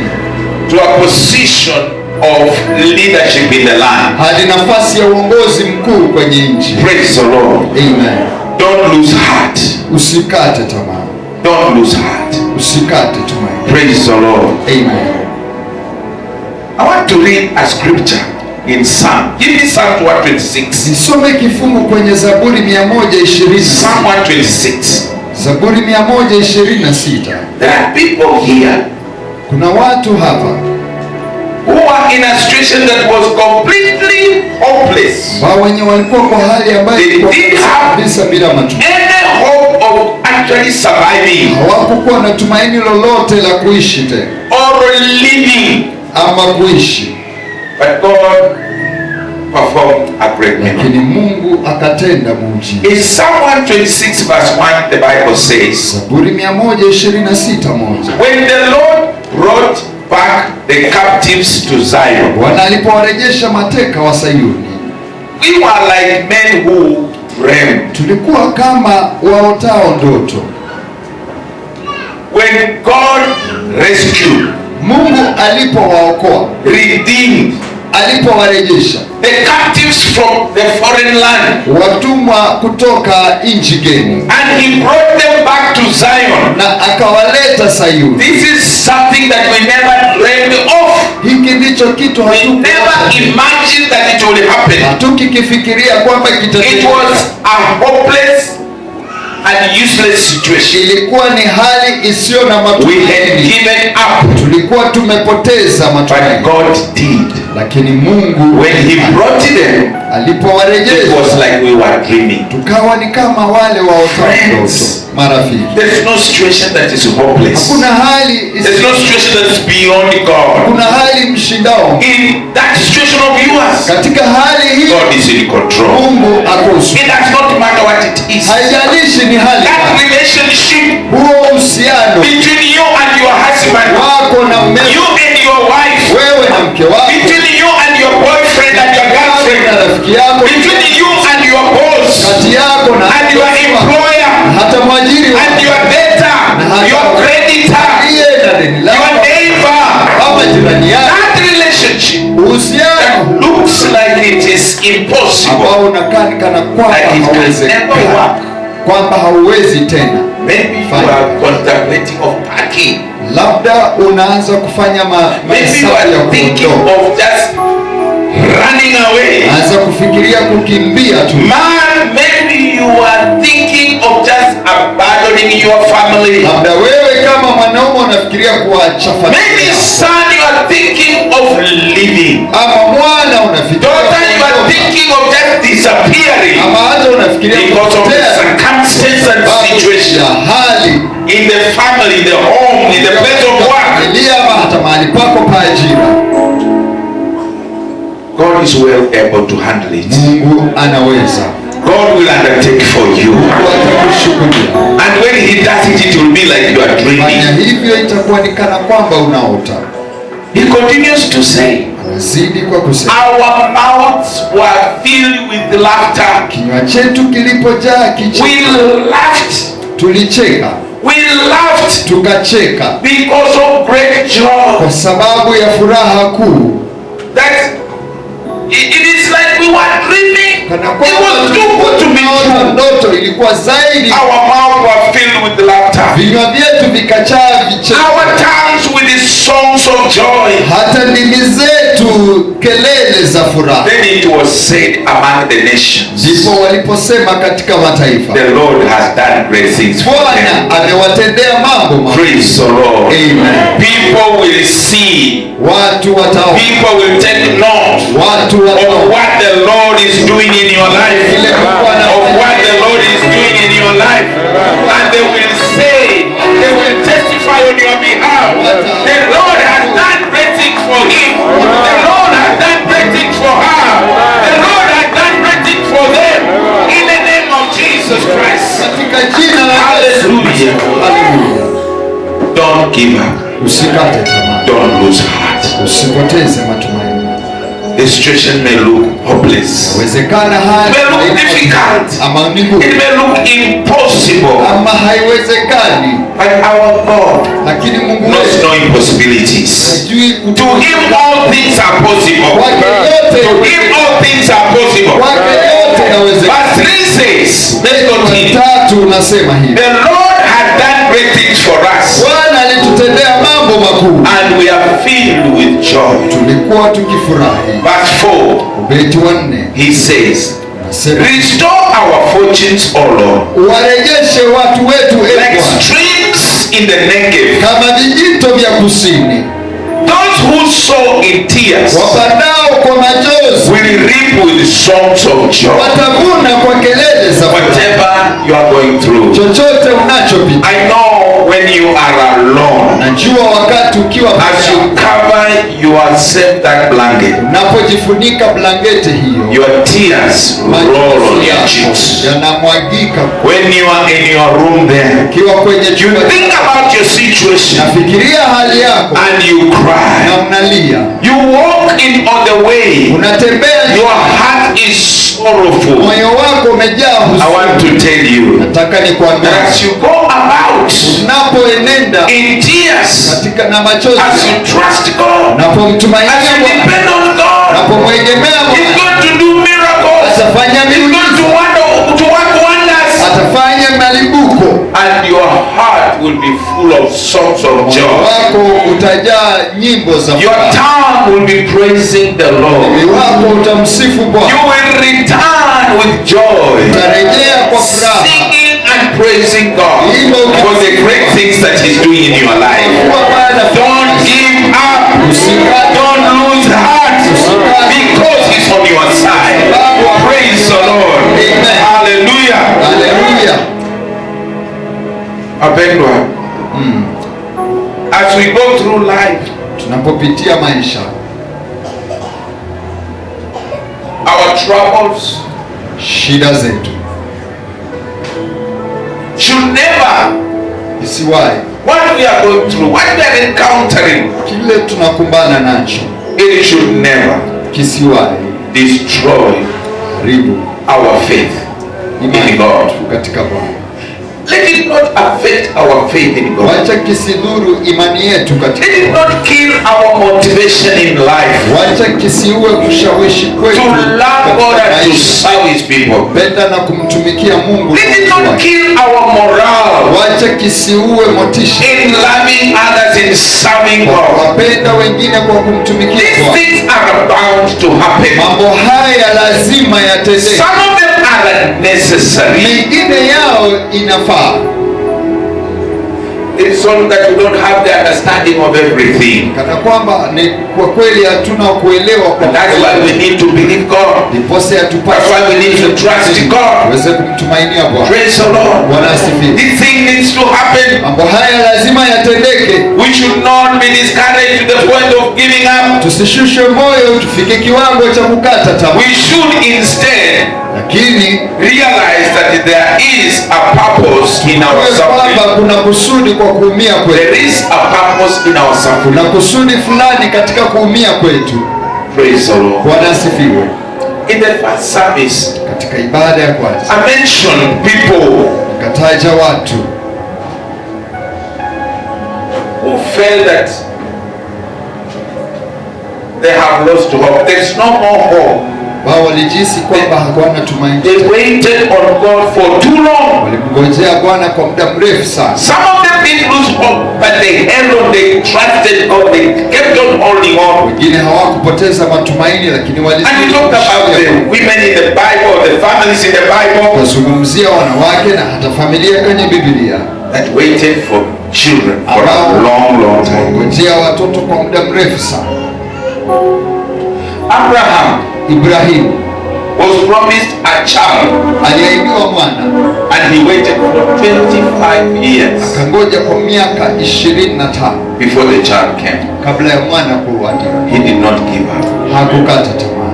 to a position of leadership in the land, hadi nafasi ya uongozi mkuu kwenye nchi. Praise the Lord. Amen. Don't lose heart. Usikate tamaa. Don't lose heart. Usikate tumaini. Praise the Lord. Amen. I want to read a scripture in Psalm. Give me Psalm 126. Nisome kifungu kwenye Zaburi 120. Psalm 126. Zaburi 126. There are people here. Kuna watu hapa who are in a situation that was completely hopeless. Wao wenye walikuwa kwa hali ambayo kabisa bila matumaini. Any hope of actually surviving. Hawakuwa na tumaini lolote la kuishi tena. Or living. Ama kuishi. But God performed a great miracle. Lakini Mungu akatenda muujiza. In Psalm 126 verse 1 the Bible says, Zaburi 126:1. when the Lord brought back the captives to Zion, Bwana alipowarejesha mateka wa Sayuni, we were like men who dreamed. Tulikuwa kama waotao ndoto. When God rescued, Mungu alipowaokoa, redeemed, alipowarejesha the captives from the foreign land, watumwa kutoka nchi geni, and he brought them back to Zion, na akawaleta Sayuni. This is something that we never dreamed of. Hiki ndicho kitu we never imagined that it will happen. Hatukifikiria kwamba kitatokea. It was a hopeless and useless situation. Ilikuwa ni hali isiyo na matumaini. We had given up. Tulikuwa tumepoteza matumaini. But God did. Lakini Mungu, when he brought them, alipowarejesha, it was like we were dreaming. Tukawa ni kama wale waotao ndoto. Marafiki, there is no situation that is hopeless. Hakuna hali there is no situation that is beyond God. Hakuna hali mshindao. In that situation of yours, katika hali hii, God is in control. Mungu ako usukani. It does not matter what it is. Haijalishi ni hali. That relationship, huo uhusiano between you and your husband, wako na mume, you and your wife, wewe na mke wako, between you and your boyfriend and your girlfriend, na rafiki yako, between you and your boss, kati yako na and your employer, hata mwajiri, and your debtor, your creditor, your neighbor, kama jirani yako. That relationship, uhusiano that looks like it is impossible, ambao unakaa kana kwamba hauwezi, kwamba hauwezi tena. Maybe you are contemplating of packing. Labda unaanza kufanya maybe you are thinking of just running away. Anza kufikiria kukimbia tu. Man, maybe you are thinking of just abandoning your family. Labda wewe kama mwanaume unafikiria kuacha familia. Maybe son, you are thinking of leaving. Ama mwana unafikiria. Daughter, you are thinking of just disappearing. Ama hata unafikiria because of the circumstances and situation. Hali in the family, in the home, in the place of work. familia ama hata mahali pako pa ajira. God is well able to handle it. Mungu anaweza. God will undertake for you. And when he does it, it will be like you are dreaming. Hivyo itakuwa ni kana kwamba unaota. He continues to say, anazidi kwa kusema, our mouths were filled with laughter. Kinywa chetu kilipojaa kicheko. We laughed. Tulicheka. We laughed. Tukacheka. Because of great joy. Kwa sababu ya furaha kuu. That it is like we were dreaming. It was too good to be true. Ndoto ilikuwa zaidi. Our mouths were filled with laughter. Vinywa vyetu vikajaa vicheko. Our tongues with the songs of joy. Hata ndimi zetu kelele za furaha. Then it was said among the nations. Ndipo waliposema katika mataifa, the Lord has done great things for them. Bwana amewatendea mambo makuu. Praise the Lord. Amen. People will see. Watu wataona. People will take note. Watu wataona. Of what the Lord is doing in your life. Of what the Lord is doing in your life. And they will say, they will testify on your behalf. The Lord has done great things for him. The Lord has done great things for her. The Lord has done great things for them. In the name of Jesus Christ. Hallelujah. Hallelujah. Don't give up. Usikate tamaa. Don't lose heart. Usipoteze matumaini. The situation may look hopeless. Inawezekana hali may look difficult. Ama ni ngumu. It may look impossible. Ama haiwezekani. But our God lakini Mungu knows no impossibilities. To him all things are possible. To him all things are possible. Verse 3 says, let's continue. The Lord had done great things for us. Bwana alitutendea mambo makuu. And we are filled with joy. Tulikuwa tukifurahi. Verse 4. Ubeti wa 4. He says, restore our fortunes, O Lord. Warejeshe watu wetu, like streams in the Negev. Kama vijito vya kusini. Those who sow in tears wapandao kwa machozi will reap with songs of joy. Watavuna kwa kelele za furaha. Whatever you are going through. Chochote unachopita. I know when you are alone. Najua wakati ukiwa as you cover yourself that blanket. Unapojifunika blanketi hiyo. Your tears roll on your cheeks. Yanamwagika. When you are in your room there. Ukiwa kwenye chumba. You think about your situation. Nafikiria hali yako. And you cry. Na unalia. You walk in on the way. Unatembea. Your heart is sorrowful. Moyo wako umejaa huzuni. I want to tell you. Nataka nikwambie. As you go about. Unapoenenda. In tears. Katika na machozi. As you trust God. Unapomtumainia As you depend on God. Unapomwegemea Bwana. He's going to do miracles. Atafanya miujiza. He's going to work wonders. Atafanya malibuko. And your heart will be full of songs of joy. Wako utajaa nyimbo za furaha. Your tongue will be praising the Lord. Wako utamsifu Bwana. You will return with joy. Utarejea kwa furaha. Singing and praising God for the great things that He's doing in your life. Don't give up. Don't lose heart. Because He's on your side. Praise the Lord. Amen. Hallelujah. Hallelujah. Apendwa. As we go through life, tunapopitia maisha, our troubles, shida zetu, should never, isiwahi, what we are going through, what we are encountering, kile tunakumbana nacho, it should never kisiwahi destroy our faith in God. Katika Bwana. Let it not affect our faith in God. Wacha kisidhuru imani yetu katika. Let it not kill our motivation in life. Wacha kisiue kushawishi kwetu. To love God and to serve His people. Penda na kumtumikia Mungu. Let it not kill our morale. Wacha kisiue motisha. In loving others and serving God. Wapenda wengine kwa kumtumikia Bwana. These things are bound to happen. Mambo haya lazima yatendeke. Some of them are necessary. Mengine yao inafaa. It's only that we don't have the understanding of everything. Kana kwamba ni kwa kweli hatuna kuelewa kwa. That's why we need to believe God. Ndiposa yatupasa. That's why we need to trust God. Tuweze kumtumainia Bwana. Praise the Lord. Bwana asifiwe. This thing needs to happen. Mambo haya lazima yatendeke. We should not be tusishushe moyo tufike kiwango cha kukata tamaa. We should instead Lakini realize that there is a purpose in our suffering. kwamba kuna kusudi kwa kuumia kwetu. There is a purpose in our suffering. Kuna kusudi fulani katika kuumia kwetu. Praise the Lord. Bwana asifiwe. In the first service, Katika ibada ya kwanza I mentioned people nikataja watu who felt that they have lost hope. There is no more hope. wao walijisi kwamba hawana tumaini. They waited on God for too long. Walimngojea Bwana kwa muda mrefu sana. Some of them didn't lose hope, but they held on, they trusted God, they kept on holding on. Wengine hawakupoteza matumaini lakini And we talked about the women in the Bible, the families in the Bible Kuzungumzia wanawake na hata familia kwenye Biblia that waited for children for a long, long time. ngojea watoto kwa muda mrefu sana. Ibrahim was promised a child, aliahidiwa mwana, and he waited for 25 years akangoja kwa miaka 25 before the child came. kabla ya mwana kuwadia. He did not give up. Hakukata tamaa.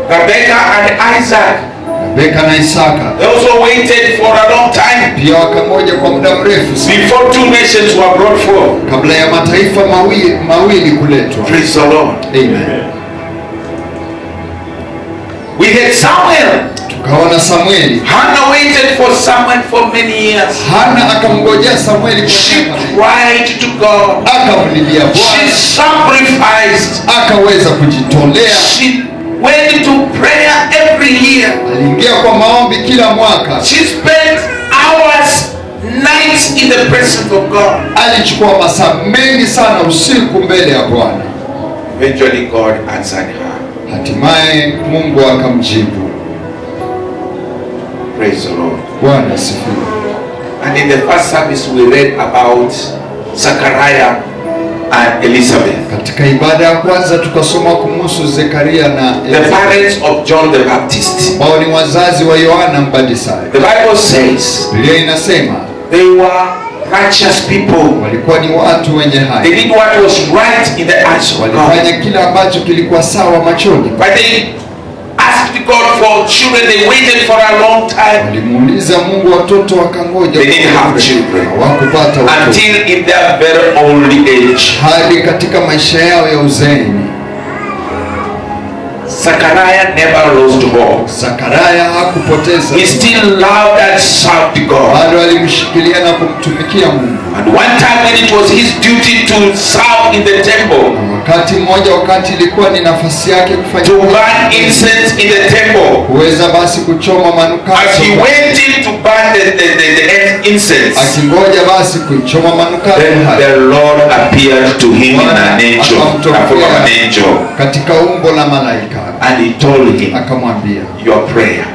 Rebecca and Isaac, Rebeka na Isaka they also waited for a long time pia wakangoja kwa muda mrefu sana before two nations were brought forth. kabla ya mataifa mawili kuletwa. Praise the Lord. Amen. We had Samuel. Tukaona Samueli. Hannah waited for Samuel for many years. Hana akamngojea Samueli kwa She miaka mingi. cried to God. Akamlilia She Bwana, sacrificed. akaweza kujitolea. She went to prayer every year. Aliingia kwa maombi kila mwaka. She spent hours, nights in the presence of God. Alichukua masaa mengi sana usiku mbele ya Bwana. Eventually God answered her. Hatimaye Mungu akamjibu. Praise the Lord. Bwana asifiwe. And in the first service we read about Zechariah and Elizabeth, Katika ibada ya kwanza tukasoma kuhusu Zekaria na the parents of John the Baptist. ambao ni wazazi wa Yohana Mbatizaji. The Bible says Biblia inasema they were righteous people. walikuwa ni watu wenye They haki. did what was right in the eyes of God. Walifanya kila ambacho kilikuwa sawa machoni. But they asked God for children. They waited for a long time Walimuuliza Mungu watoto wakangoja. They didn't have children. Hawakupata watoto. until in their very old age. Hadi katika maisha yao ya uzeeni. Zechariah never lost hope. Zakaria hakupoteza. He still loved and served God. Bado alimshikilia na kumtumikia Mungu. And one time when it was his duty to serve in the temple, Wakati mmoja, wakati ilikuwa ni nafasi yake kufanya to burn incense in the temple, kuweza basi kuchoma as manukato, he went in to burn the incense, akingoja basi kuchoma manukato then haya, the Lord appeared to him in an angel, a form of an angel, katika umbo la malaika, and he told him, akamwambia your prayer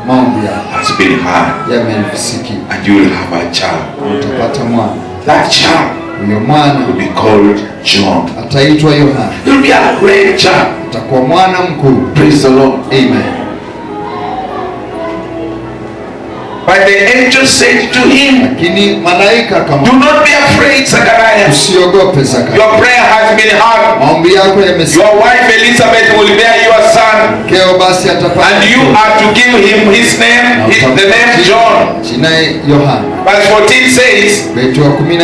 maombi yako has been heard, yamesikia, and you will have a child. utapata mwana. That child Huyo mwana will be called John. ataitwa Yohana. He will be a great child. Atakuwa mwana mkuu. Praise the Lord. Amen. But the angel said to him, Lakini malaika do akamwambia, not be afraid, Zechariah. usiogope Zakaria, Your prayer has been heard. maombi yako yamesikia. Your wife Elizabeth will bear your son, Keo basi atapata and you mtoto. are to give him his name, the name John. Jina Yohana. Verse 14 says, Beti wa 14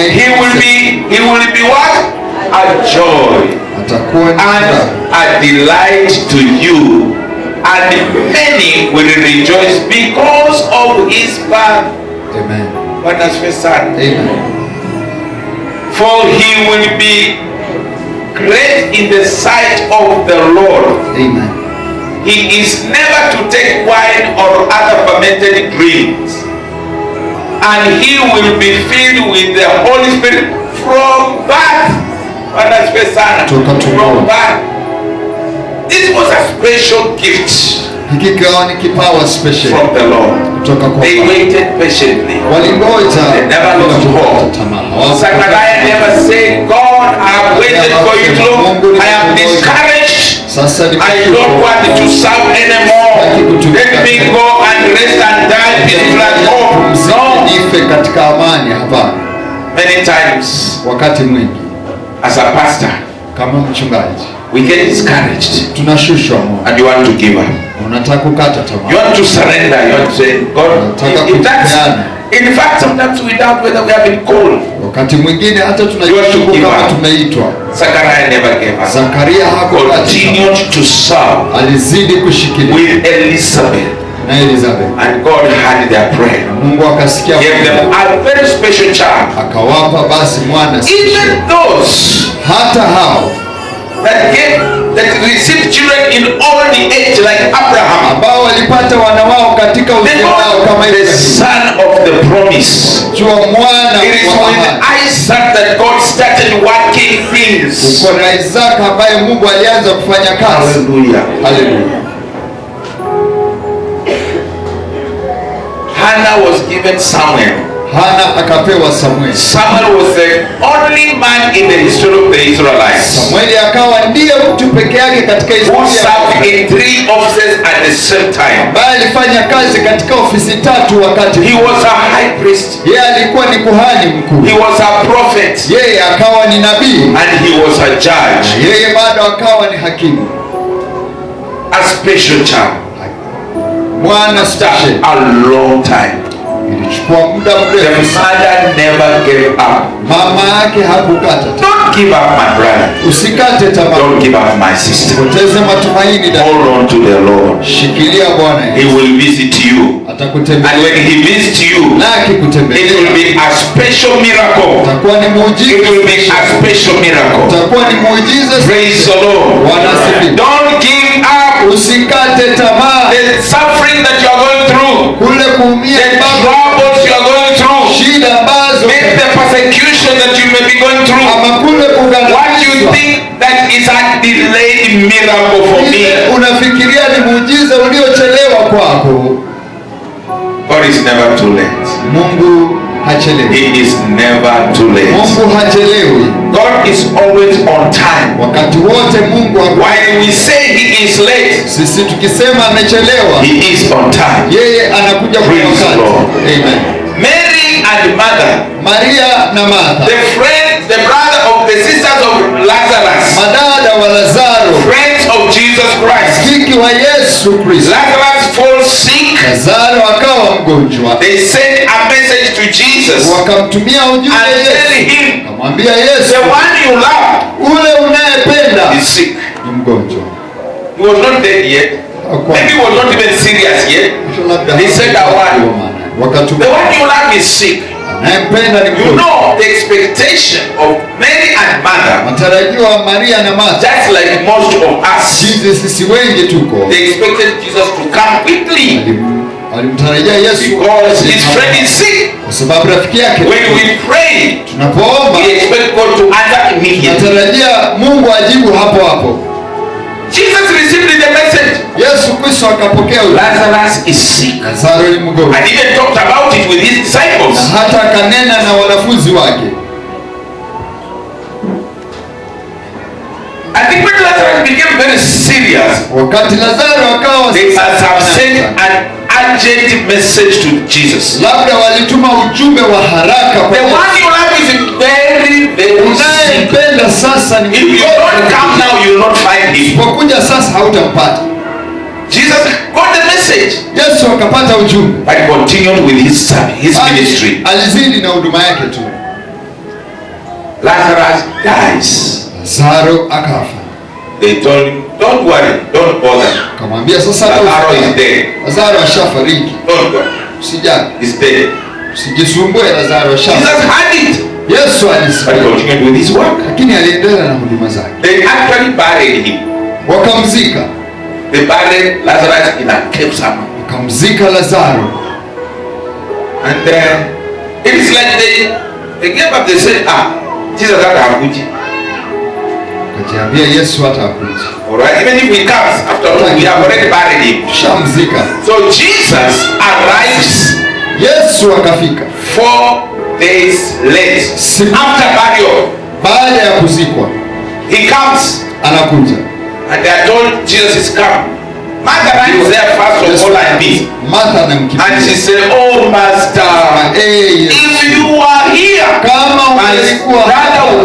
he will be what? A joy atakuwa ni and furaha, a delight to you, and many will rejoice because of his birth. Amen. What does we say? Amen. For he will be great in the sight of the Lord. Amen. He is never to take wine or other fermented drinks, and he will be filled with the Holy Spirit from birth. What does we say? From birth. This was a special gift Hiki kikawa ni kipawa special from the Lord. kutoka kwa They Bwana. waited patiently. Walingoja They never bila lost kukata hope. tamaa. Zechariah never said, God, I have waited for you too long. I am discouraged. Sasa ni I don't want to serve anymore. Let me go and rest and die peaceful at home. No. Nife katika amani. Hapana. Many wakati mwingi as a pastor, kama mchungaji we get discouraged tunashushwa moyo, and you want to give up. unataka kukata You tamaa, want to surrender. You want to say, God, in fact, sometimes we doubt whether we have been called. wakati mwingine hata tunajishuku kama tumeitwa. Zachariah never gave up. Zakaria continued to serve alizidi kushikilia with Elizabeth, na Elizabeth, and God heard their prayer. Mungu akasikia, gave them a very special child. Akawapa basi mwana special. Even those hata hao that received children in old age like Abraham, ambao walipata wana wao katika uzee wao kama the son of the promise. Jua mwana it is with Isaac that God started working things. Uko na Isaac ambaye Mungu alianza kufanya kazi. Hallelujah. Hallelujah. Hannah was given Samuel. Hana akapewa Samuel. Samuel was the only man in the history of the Israelites. Samuel akawa ndiye mtu peke yake katika historia. Who served in 3 offices at the same time. Ambaye alifanya kazi katika ofisi 3 wakati. He was a high priest. Yeye alikuwa ni kuhani mkuu. He was a prophet. Yeye akawa ni nabii. And he was a judge. Yeye bado akawa ni hakimu. A special child. Mwana special. A long time. Ilichukua muda mrefu. The mother never gave up. Mama yake hakukata. Don't give up, my brother. Usikate tamaa. Don't give up, my sister. Poteze matumaini dada. Hold on to the Lord. Shikilia Bwana. He will visit you. Atakutembelea. And when he visits you, na akikutembelea, it will be a special miracle. Itakuwa ni muujiza. It will be a special miracle. Itakuwa ni muujiza. Praise the Lord. Don't give up. Usikate tamaa. The suffering that you are going through, kule kuumia, the troubles you are going through, shida ambazo, maybe the persecution that you may be going through, ama kule kugandamizwa, what you think that is a delayed miracle for me, unafikiria ni muujiza uliochelewa kwako. God is never too late. Mungu hachelewi. He is never too late. Mungu hachelewi. God is always on time. Wakati wote Mungu while we say he is late, sisi tukisema amechelewa, he is on time. Yeye anakuja kwa wakati. Amen. Mary and Martha, Maria na Martha, the brother of the sisters of Lazarus, madada wa Lazaro, friends of Jesus Christ, rafiki wa Yesu Kristo. Lazarus falls sick. Lazaro akawa mgonjwa. They sent a message to Jesus. Wakamtumia ujumbe Yesu. Akamwambia Yesu, the one you love, ule unayependa, is sick. Ni mgonjwa. He was not dead yet. Maybe he was not even serious yet. They said that one. The one you love is sick. You know the expectation of Mary and Martha. Matarajio Maria na Martha, just like most of us. Sisi wengi tuko. They expected Jesus to come quickly. Alimtarajia Yesu because his friend is sick. Kwa sababu rafiki yake. When we pray, tunapoomba, we expect God to answer immediately. Tunatarajia Mungu ajibu hapo hapo. Jesus received the message. Yesu Kristo akapokea Lazarus is sick. Lazaro ni mgonjwa. And even talked about it with his disciples. Na hata akanena na wanafunzi wake. I think when Lazarus became very serious, wakati Lazaro akawa, they have sent an urgent message to Jesus. Labda walituma ujumbe wa haraka kwa the one you love is very, very sick. Sasa ni if you don't come now, you will not find him. Usipokuja sasa hautampata. Jesus got the message. Yesu akapata ujumbe. But continued with his ministry. Alizidi na huduma yake tu. Lazarus dies. Lazaro akafa. They told him, don't worry, don't bother. Kamwambia sasa Lazaro is dead. Lazaro ashafariki. Don't worry. Usijali. He's dead. Usijisumbue, Lazaro ashafariki. Jesus had it. Yesu alisikia. But continued with his work. Lakini aliendelea na huduma zake. They actually buried him. Wakamzika. They buried Lazarus in a cave somewhere. Wakamzika Lazaro. And it is like they gave up. They said, Jesus hata hakuji. Kajiambia Yesu hata hakuji. Alright, even if he comes, after all, we have already buried him. Shamzika. So Jesus arrives. Yesu akafika 4 days late. After burial. Baada ya kuzikwa. He comes. Anakuja. And they are told Jesus is come. Martha runs there first of all and me. Martha anamkimbia. And she said, oh Master, if you are here, my brother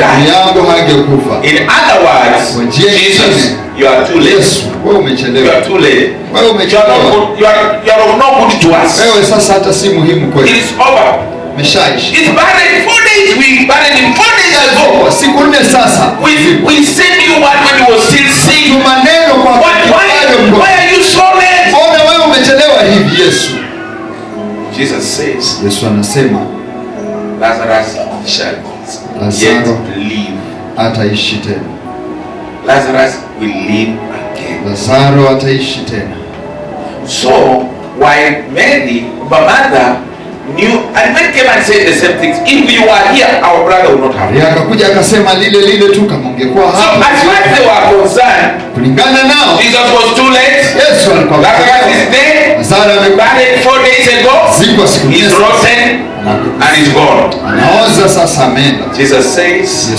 died. In other words, Jesus, you are too late. You are too late. You are of no good to us. It is over. It's buried 4 days. We buried him 4 days ago. We sent you one when you were still sick. Why are you so late? Jesus says, Lazarus shall yet live. Lazarus will live again. So while Mary, my mother, knew, and when came and said the same things, if you were here, our brother would not have. So as far as they were concerned, Jesus was too late. Lazarus is dead. Buried 4 days ago. He's rotten and he's gone. Jesus says,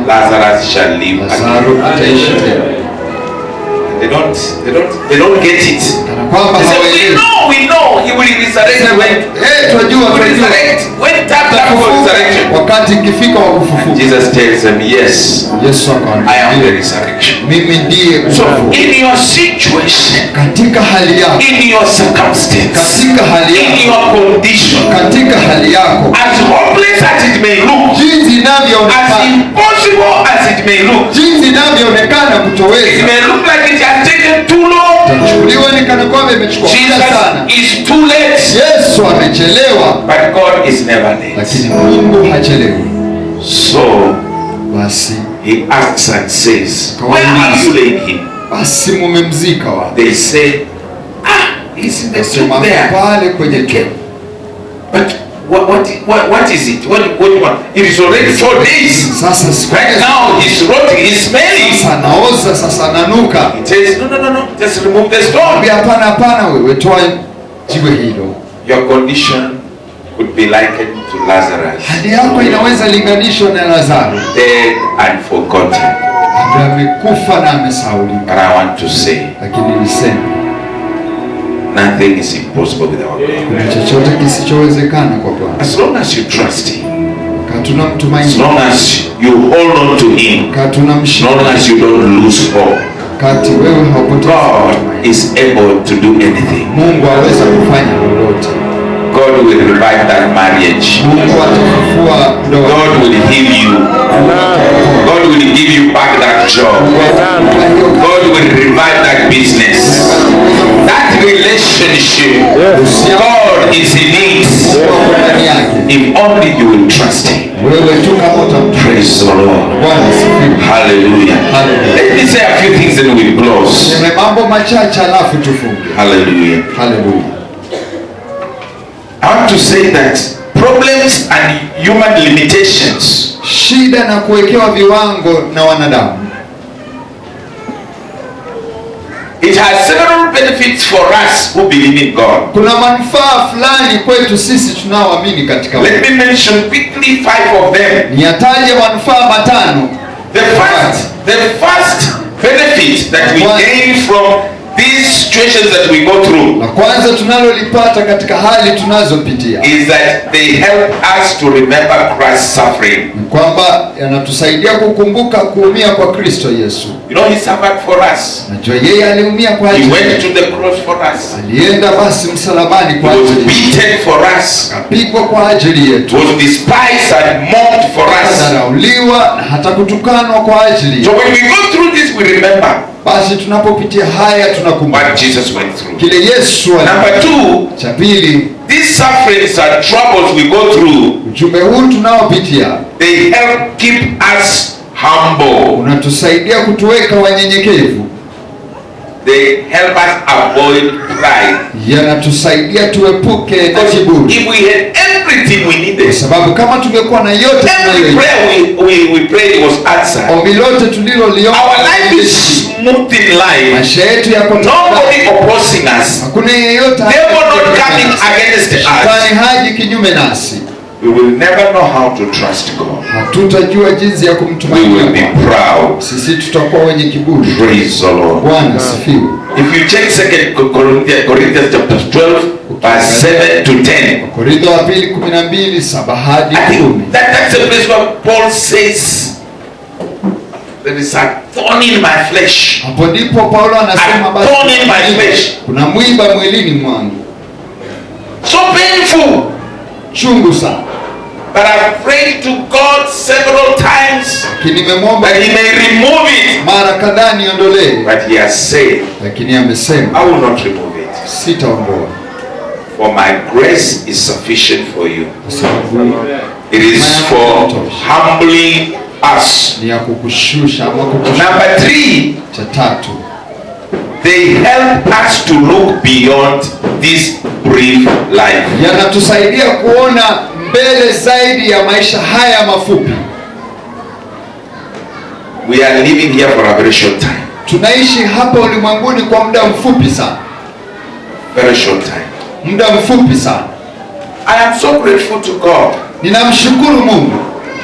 Lazarus shall live again. They don't get it. They say, we know he will resurrect when time comes for resurrection. And Jesus tells them, yes, I am the resurrection. So in your situation, in your circumstance, in your condition, as hopeless as it may look, as impossible as it may look, it may look like it has taken too long. Jesus is too late. But God is never late. So he asks and says, where have you laid him? They say, he's in the tomb there. But what is it? What do you want? It is already 4 days. Right now he's rotting, he's smelling. He says, no, just remove the stone. Your condition could be likened to Lazarus, dead and forgotten. But I want to say, nothing is impossible with our God. As long as you trust him, as long as you hold on to him, as long as you don't lose hope, God is able to do anything. God will revive that marriage. God will heal you. God will give you back that job. God will revive that business. That relationship, God is in it. If only you will trust him. Praise the Lord. Hallelujah. Let me say a few things and we close. Hallelujah. I want to say that problems and human limitations, shida na kuwekewa viwango na wanadamu, it has several benefits for us who believe in God. Kuna manufaa fulani kwetu sisi tunaoamini katika Mungu. Let me mention quickly 5 of them. Niataje manufaa matano. The first benefit that we gain from these situations that we go through, na kwanza tunalolipata katika hali tunazopitia, is that they help us to remember Christ's suffering. Kwamba yanatusaidia kukumbuka kuumia kwa Kristo Yesu. You know, he suffered for us. Najua yeye aliumia kwa ajili. He went to the cross for us. Alienda basi msalabani kwa ajili. He was beaten for us. Kapigwa kwa ajili yetu. Was despised and mocked for us. Dharauliwa na hata kutukanwa kwa ajili. So when we go through this, we remember. Basi tunapopitia haya tunakumbuka what Jesus went through. Kile Yesu. Number 2, cha pili, these sufferings and troubles we go through, ujumbe huu tunaopitia, they help keep us humble. Unatusaidia kutuweka wanyenyekevu. They help us avoid pride. Yanatusaidia tuepuke na kiburi. If we had everything we needed, kwa sababu kama tungekuwa na yote tunayohitaji, we prayed was answered. Ombi lote tuliloliomba, our life is smooth in life. Maisha yetu yako nobody opposing us. Hakuna yeyote not coming against us. Shetani haji kinyume nasi. We will never know how to trust God. Hatutajua jinsi ya kumtumaini. We will be proud. Sisi tutakuwa wenye kiburi. Praise the Lord. Bwana asifiwe. If you check 2 Corinthians chapter 12, verse 7 to 10. Korintho wa pili 12 7 hadi I 10. think that's a place where Paul says there is a thorn in my flesh. Hapo ndipo Paulo anasema basi thorn in my flesh. kuna mwiba mwilini mwangu. So painful. Chungu sana. But I've prayed to God several times Nimemwomba that he may remove it. mara kadhaa niondolee. But he has said, Lakini amesema I will not remove it. sitaondoa. For my grace is sufficient for you. Kwa sababu It is for humbling us. ni ya kukushusha ama kukushusha. Number 3, Cha tatu, they help us to look beyond this brief life. yanatusaidia kuona mbele zaidi ya maisha haya mafupi. We are living here for a very short time. Tunaishi hapa ulimwenguni kwa muda mfupi sana. Very short time. Muda mfupi sana. I am so grateful to God. Ninamshukuru Mungu.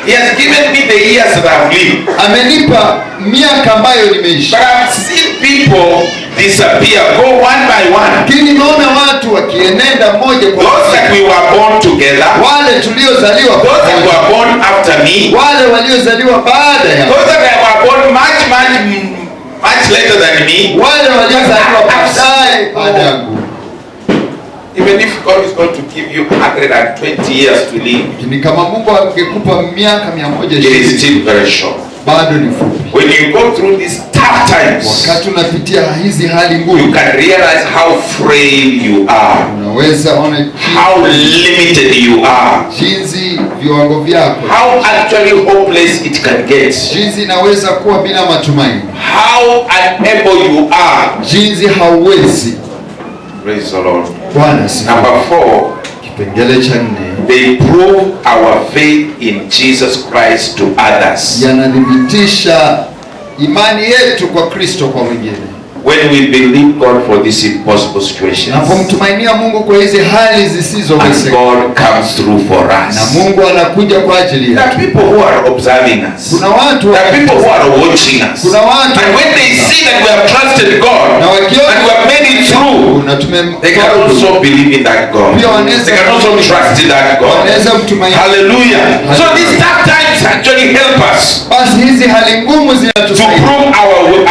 He has given me the years that I've lived. Amenipa miaka ambayo nimeishi. But I've seen people disappear, go one by one. Lakini naona watu wakienenda mmoja kwa Those that we were born together, wale tuliozaliwa those that pamoja, were born after me, wale waliozaliwa baada ya, those that were born much later than me, wale waliozaliwa baadaye baada yangu. even if God is going to give you 120 years to live, Lakini kama Mungu angekupa miaka it is 120 still very short. bado ni fupi. When you go through these tough times, Wakati unapitia hizi hali you ngumu, can realize how frail you are, unaweza ona how limited you are, jinsi viwango vyako, how actually hopeless it can get, jinsi inaweza kuwa bila matumaini, how unable you are. jinsi hauwezi. Praise the Lord. Bwana sifiwe. Number 4, Kipengele cha 4, they prove our faith in Jesus Christ to others. yanadhibitisha imani yetu kwa Kristo kwa wengine. When we believe God for these impossible situations, Tunapomtumainia Mungu kwa hizi hali and zisizowezekana, God comes through for na us. Mungu anakuja kwa ajili There are yetu. people who are observing us. Kuna watu There are people who are watching us. Kuna watu And when they see that we have trusted God na and we have made it through, na they can also believe in that God. They can also trust in that God. wanaweza mtumaini. Hallelujah. So these tough times actually help us Basi hizi hali ngumu to zinatusaidia prove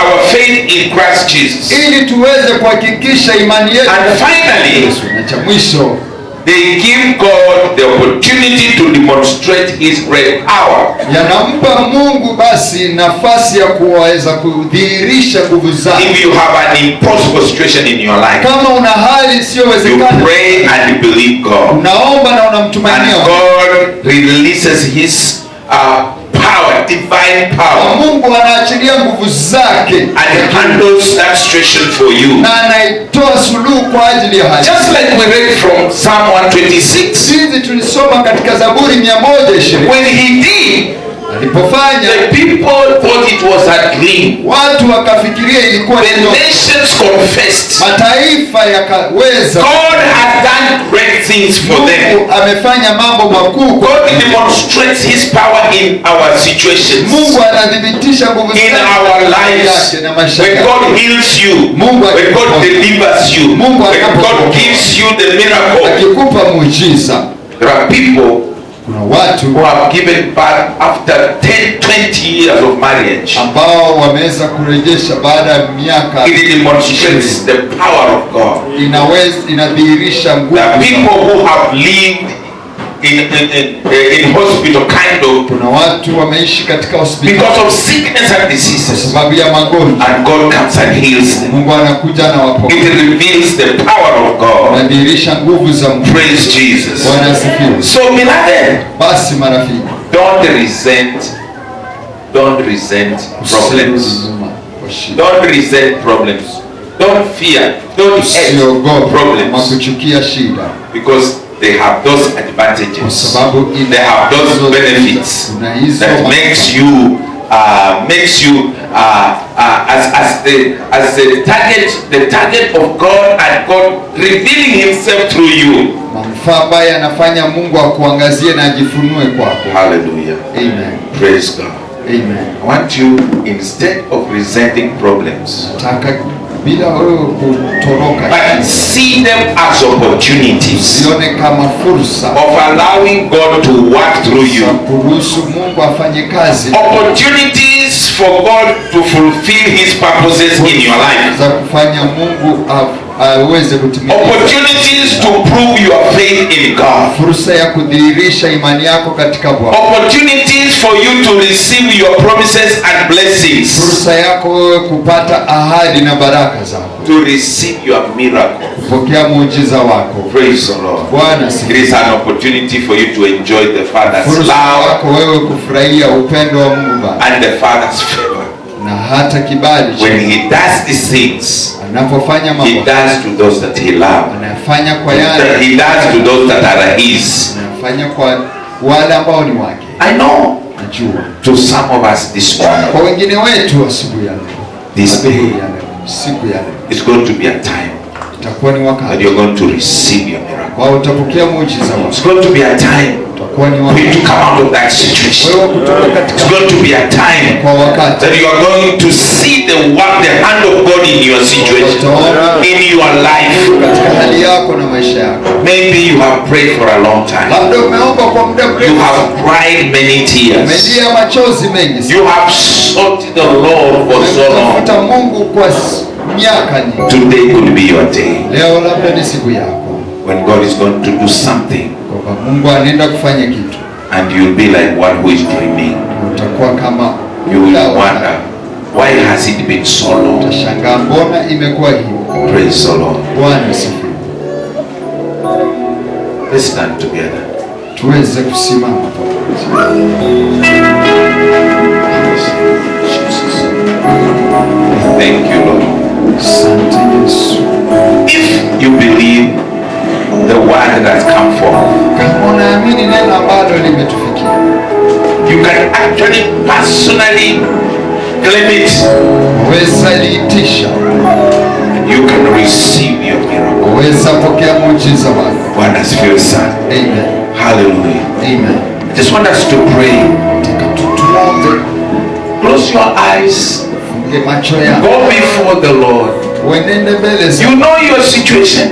our faith in Christ Jesus. ili tuweze kuhakikisha imani yetu. And finally, Na cha mwisho, they give God the opportunity to demonstrate His great power. yanampa Mungu basi nafasi ya kuweza kudhihirisha nguvu zake. If you have an impossible situation in your life, Kama una hali you isiyowezekana, pray and believe God, unaomba na and unamtumainia God releases His power, divine na power, Mungu anaachilia nguvu zake and handles that situation for you. na anaitoa suluhu kwa ajili ya hali. Just like we read from Psalm 126, Sisi tulisoma katika Zaburi 120, when He did, alipofanya the people thought it was a dream. watu wakafikiria ilikuwa The ndio, nations confessed mataifa yakaweza. God has done great things for them. Mungu amefanya mambo makuu. God demonstrates His power in our situations, Mungu anadhibitisha nguvu in zake our yake lives. na maisha When yake. God heals you, Mungu when God akikuponya. delivers you, Mungu when God anapokuponya. gives you the miracle. Akikupa muujiza. There are people Kuna watu who have given birth after 10-20 years of marriage. ambao wameweza kurejesha baada ya miaka. It demonstrates the power of God. Inadhihirisha nguvu. There are people who have lived in hospital kind of Kuna watu wameishi katika hospitali because of sickness and kwa diseases, sababu ya magonjwa. and God comes and heals them. Mungu anakuja na waponya. It reveals the power of God. Anadhihirisha nguvu za Mungu. Praise Jesus. Bwana asifiwe. So beloved, Basi marafiki, don't resent problems. Don't resent problems. Don't fear. Don't hate usiogope ama problems, kuchukia shida, because they have those kwa advantages. sababu They have those benefits kuna hizo that makes you as the target of God, and God revealing Himself through you. manufaa ambayo yanafanya Mungu akuangazie na ajifunue kwako. Hallelujah. Amen. Praise God. Amen. I want you, instead of resenting problems, Nataka bila wewe kutoroka, but see them as opportunities sione kama fursa of allowing God to work through you. kuruhusu Mungu afanye kazi, Opportunities for God to fulfill his purposes in your life. za kufanya Mungu aweze kutimiza, opportunities to prove your faith in God. fursa ya kudhihirisha imani yako katika Bwana, Opportunities for you to receive your promises and blessings. fursa yako wewe kupata ahadi na baraka zako, To receive your miracle. kupokea muujiza wako. Praise the Lord. Bwana, It is an opportunity for you to enjoy the Father's fursa love yako wewe kufurahia upendo wa Mungu Baba and the Father's favor. na hata kibali When chake. he does these things, Anapofanya he mambo, does to those that he loves. anafanya kwa yale, He does to those that are his. anafanya kwa wale ambao ni wake. I know. Najua To some of us this morning, kwa wengine wetu asubuhi ya leo, this day, asubuhi ya leo, siku ya leo it's going to be a time itakuwa ni that wakati you're going to receive your miracle. wao utapokea muujiza wako, It's going to be a time utakuwa ni for you wakati to come out of that situation. wewe kutoka It's katika going to be a time kwa wakati that you are going to see the work, the hand of God in your situation, in your life. katika hali yako na maisha yako. Maybe you have prayed for a long time. Labda umeomba kwa muda You mrefu, have cried many tears. umelia machozi mengi sana, You have sought the Lord for so long. umemtafuta Mungu kwa miaka nyingi. Today could be your day Leo labda ni siku yako when God is going to do something kwamba Mungu anaenda kufanya kitu, and you'll be like one who is dreaming. utakuwa kama You will yule wonder, why has it been so long? utashangaa mbona imekuwa hivi. Praise the Lord. Bwana sifiwe. Let's stand together. Tuweze kusimama pamoja. Jesus. Thank you, Lord. Asante Yesu. If you believe the word that has come forth, Kama unaamini neno ambalo limetufikia, you can actually personally claim it. waweza liitisha, You can receive your miracle. waweza pokea muujiza wako. Bwana asifiwe sana. Amen. Hallelujah. Amen. I just want us to pray. Nataka tuombe. Close your eyes. Funge macho yako. Go before the Lord. Uenende mbele za. You know your situation.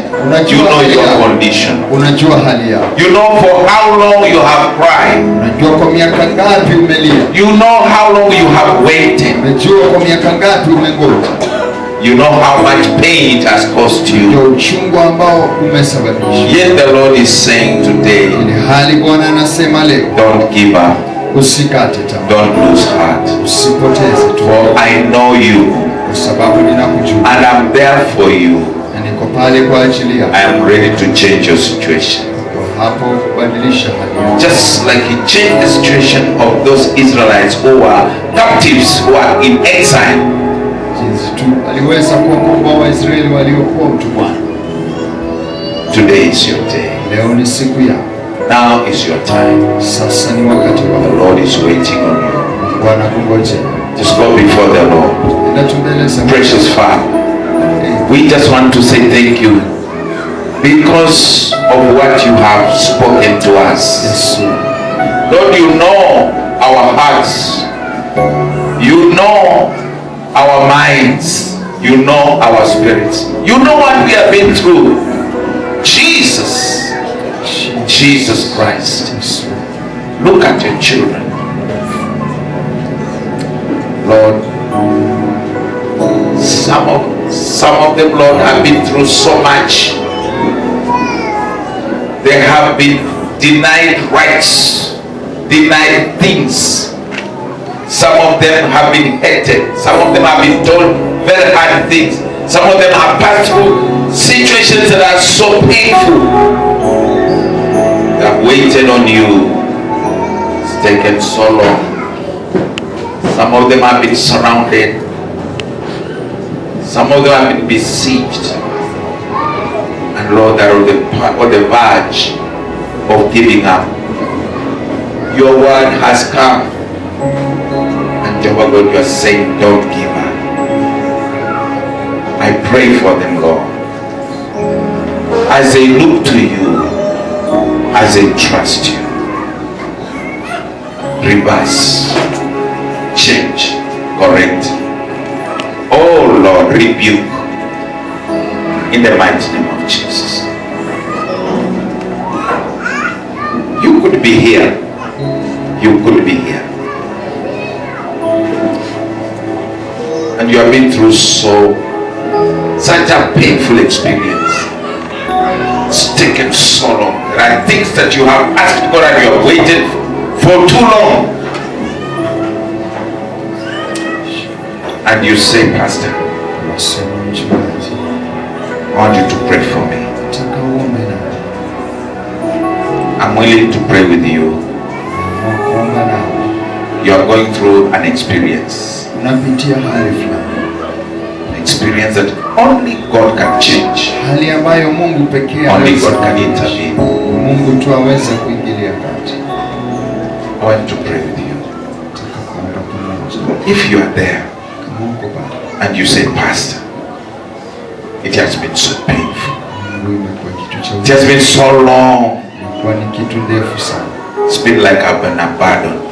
You know your condition. Unajua hali yako. You know for how long you have cried. Unajua kwa miaka ngapi umelia. You know how long you have waited. Unajua kwa miaka ngapi umengoja. You know how much pain it has cost you. Ndio uchungu ambao umesababisha. Yet the Lord is saying today, Ile hali Bwana anasema leo, don't give up. usikate tamaa. Don't lose heart. Usipoteze tu. For I know you Kwa sababu ninakujua. and I'm there for you. Na niko pale kwa ajili yako. I am ready to change your situation. Kwa hapo kubadilisha hali yako. Just like he changed the situation of those Israelites who were captives, who are in exile. Jinsi tu aliweza kuwakomboa Waisraeli waliokuwa utumwani. Today is your day. Leo ni siku yako. Now is your time. Sasa ni wakati The wako. Lord is waiting on you. Bwana kungojea. Just go before the Lord. Enda tumbeleza. Precious Father, we just want to say thank you because of what you have spoken to us. Yesu. Lord, you know our hearts. You know our minds. You know our spirits. You know what we have been through. Jesus. Jesus Christ. Yesu. Look at your children. Lord, some of them, Lord, have been through so much. They have been denied rights, denied things. Some of them have been hated. Some of them have been told very hard things. Some of them have passed through situations that are so painful. They have waited on you. It's taken so long. Some of them have been surrounded. Some of them have been besieged. And Lord, they are on the verge of giving up. Your word has come. And Jehovah God, you are saying, don't give up. I pray for them, Lord. As they look to you, as they trust you, reverse, change, correct. Oh Lord, rebuke In the mighty name of Jesus. You could be here. You could be here. And you have been through such a painful experience. It's taken so long. There are things that you have asked God and you have waited for too long. And you say, Pastor, I want you to pray for me. I'm willing to pray with you. You are going through an experience. An experience that only God can change. Only God can intervene. I want to pray with you. If you are there and you say, Pastor, it has been so painful. It has been so long. It's been like I've been abandoned.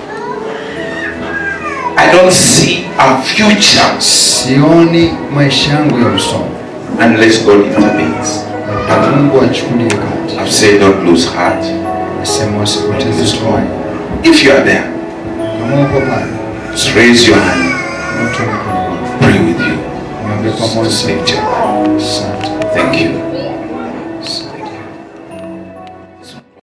I don't see a future unless God intervenes. I've said don't lose heart. If you are there, just raise your hand. Pray with you. Thank you.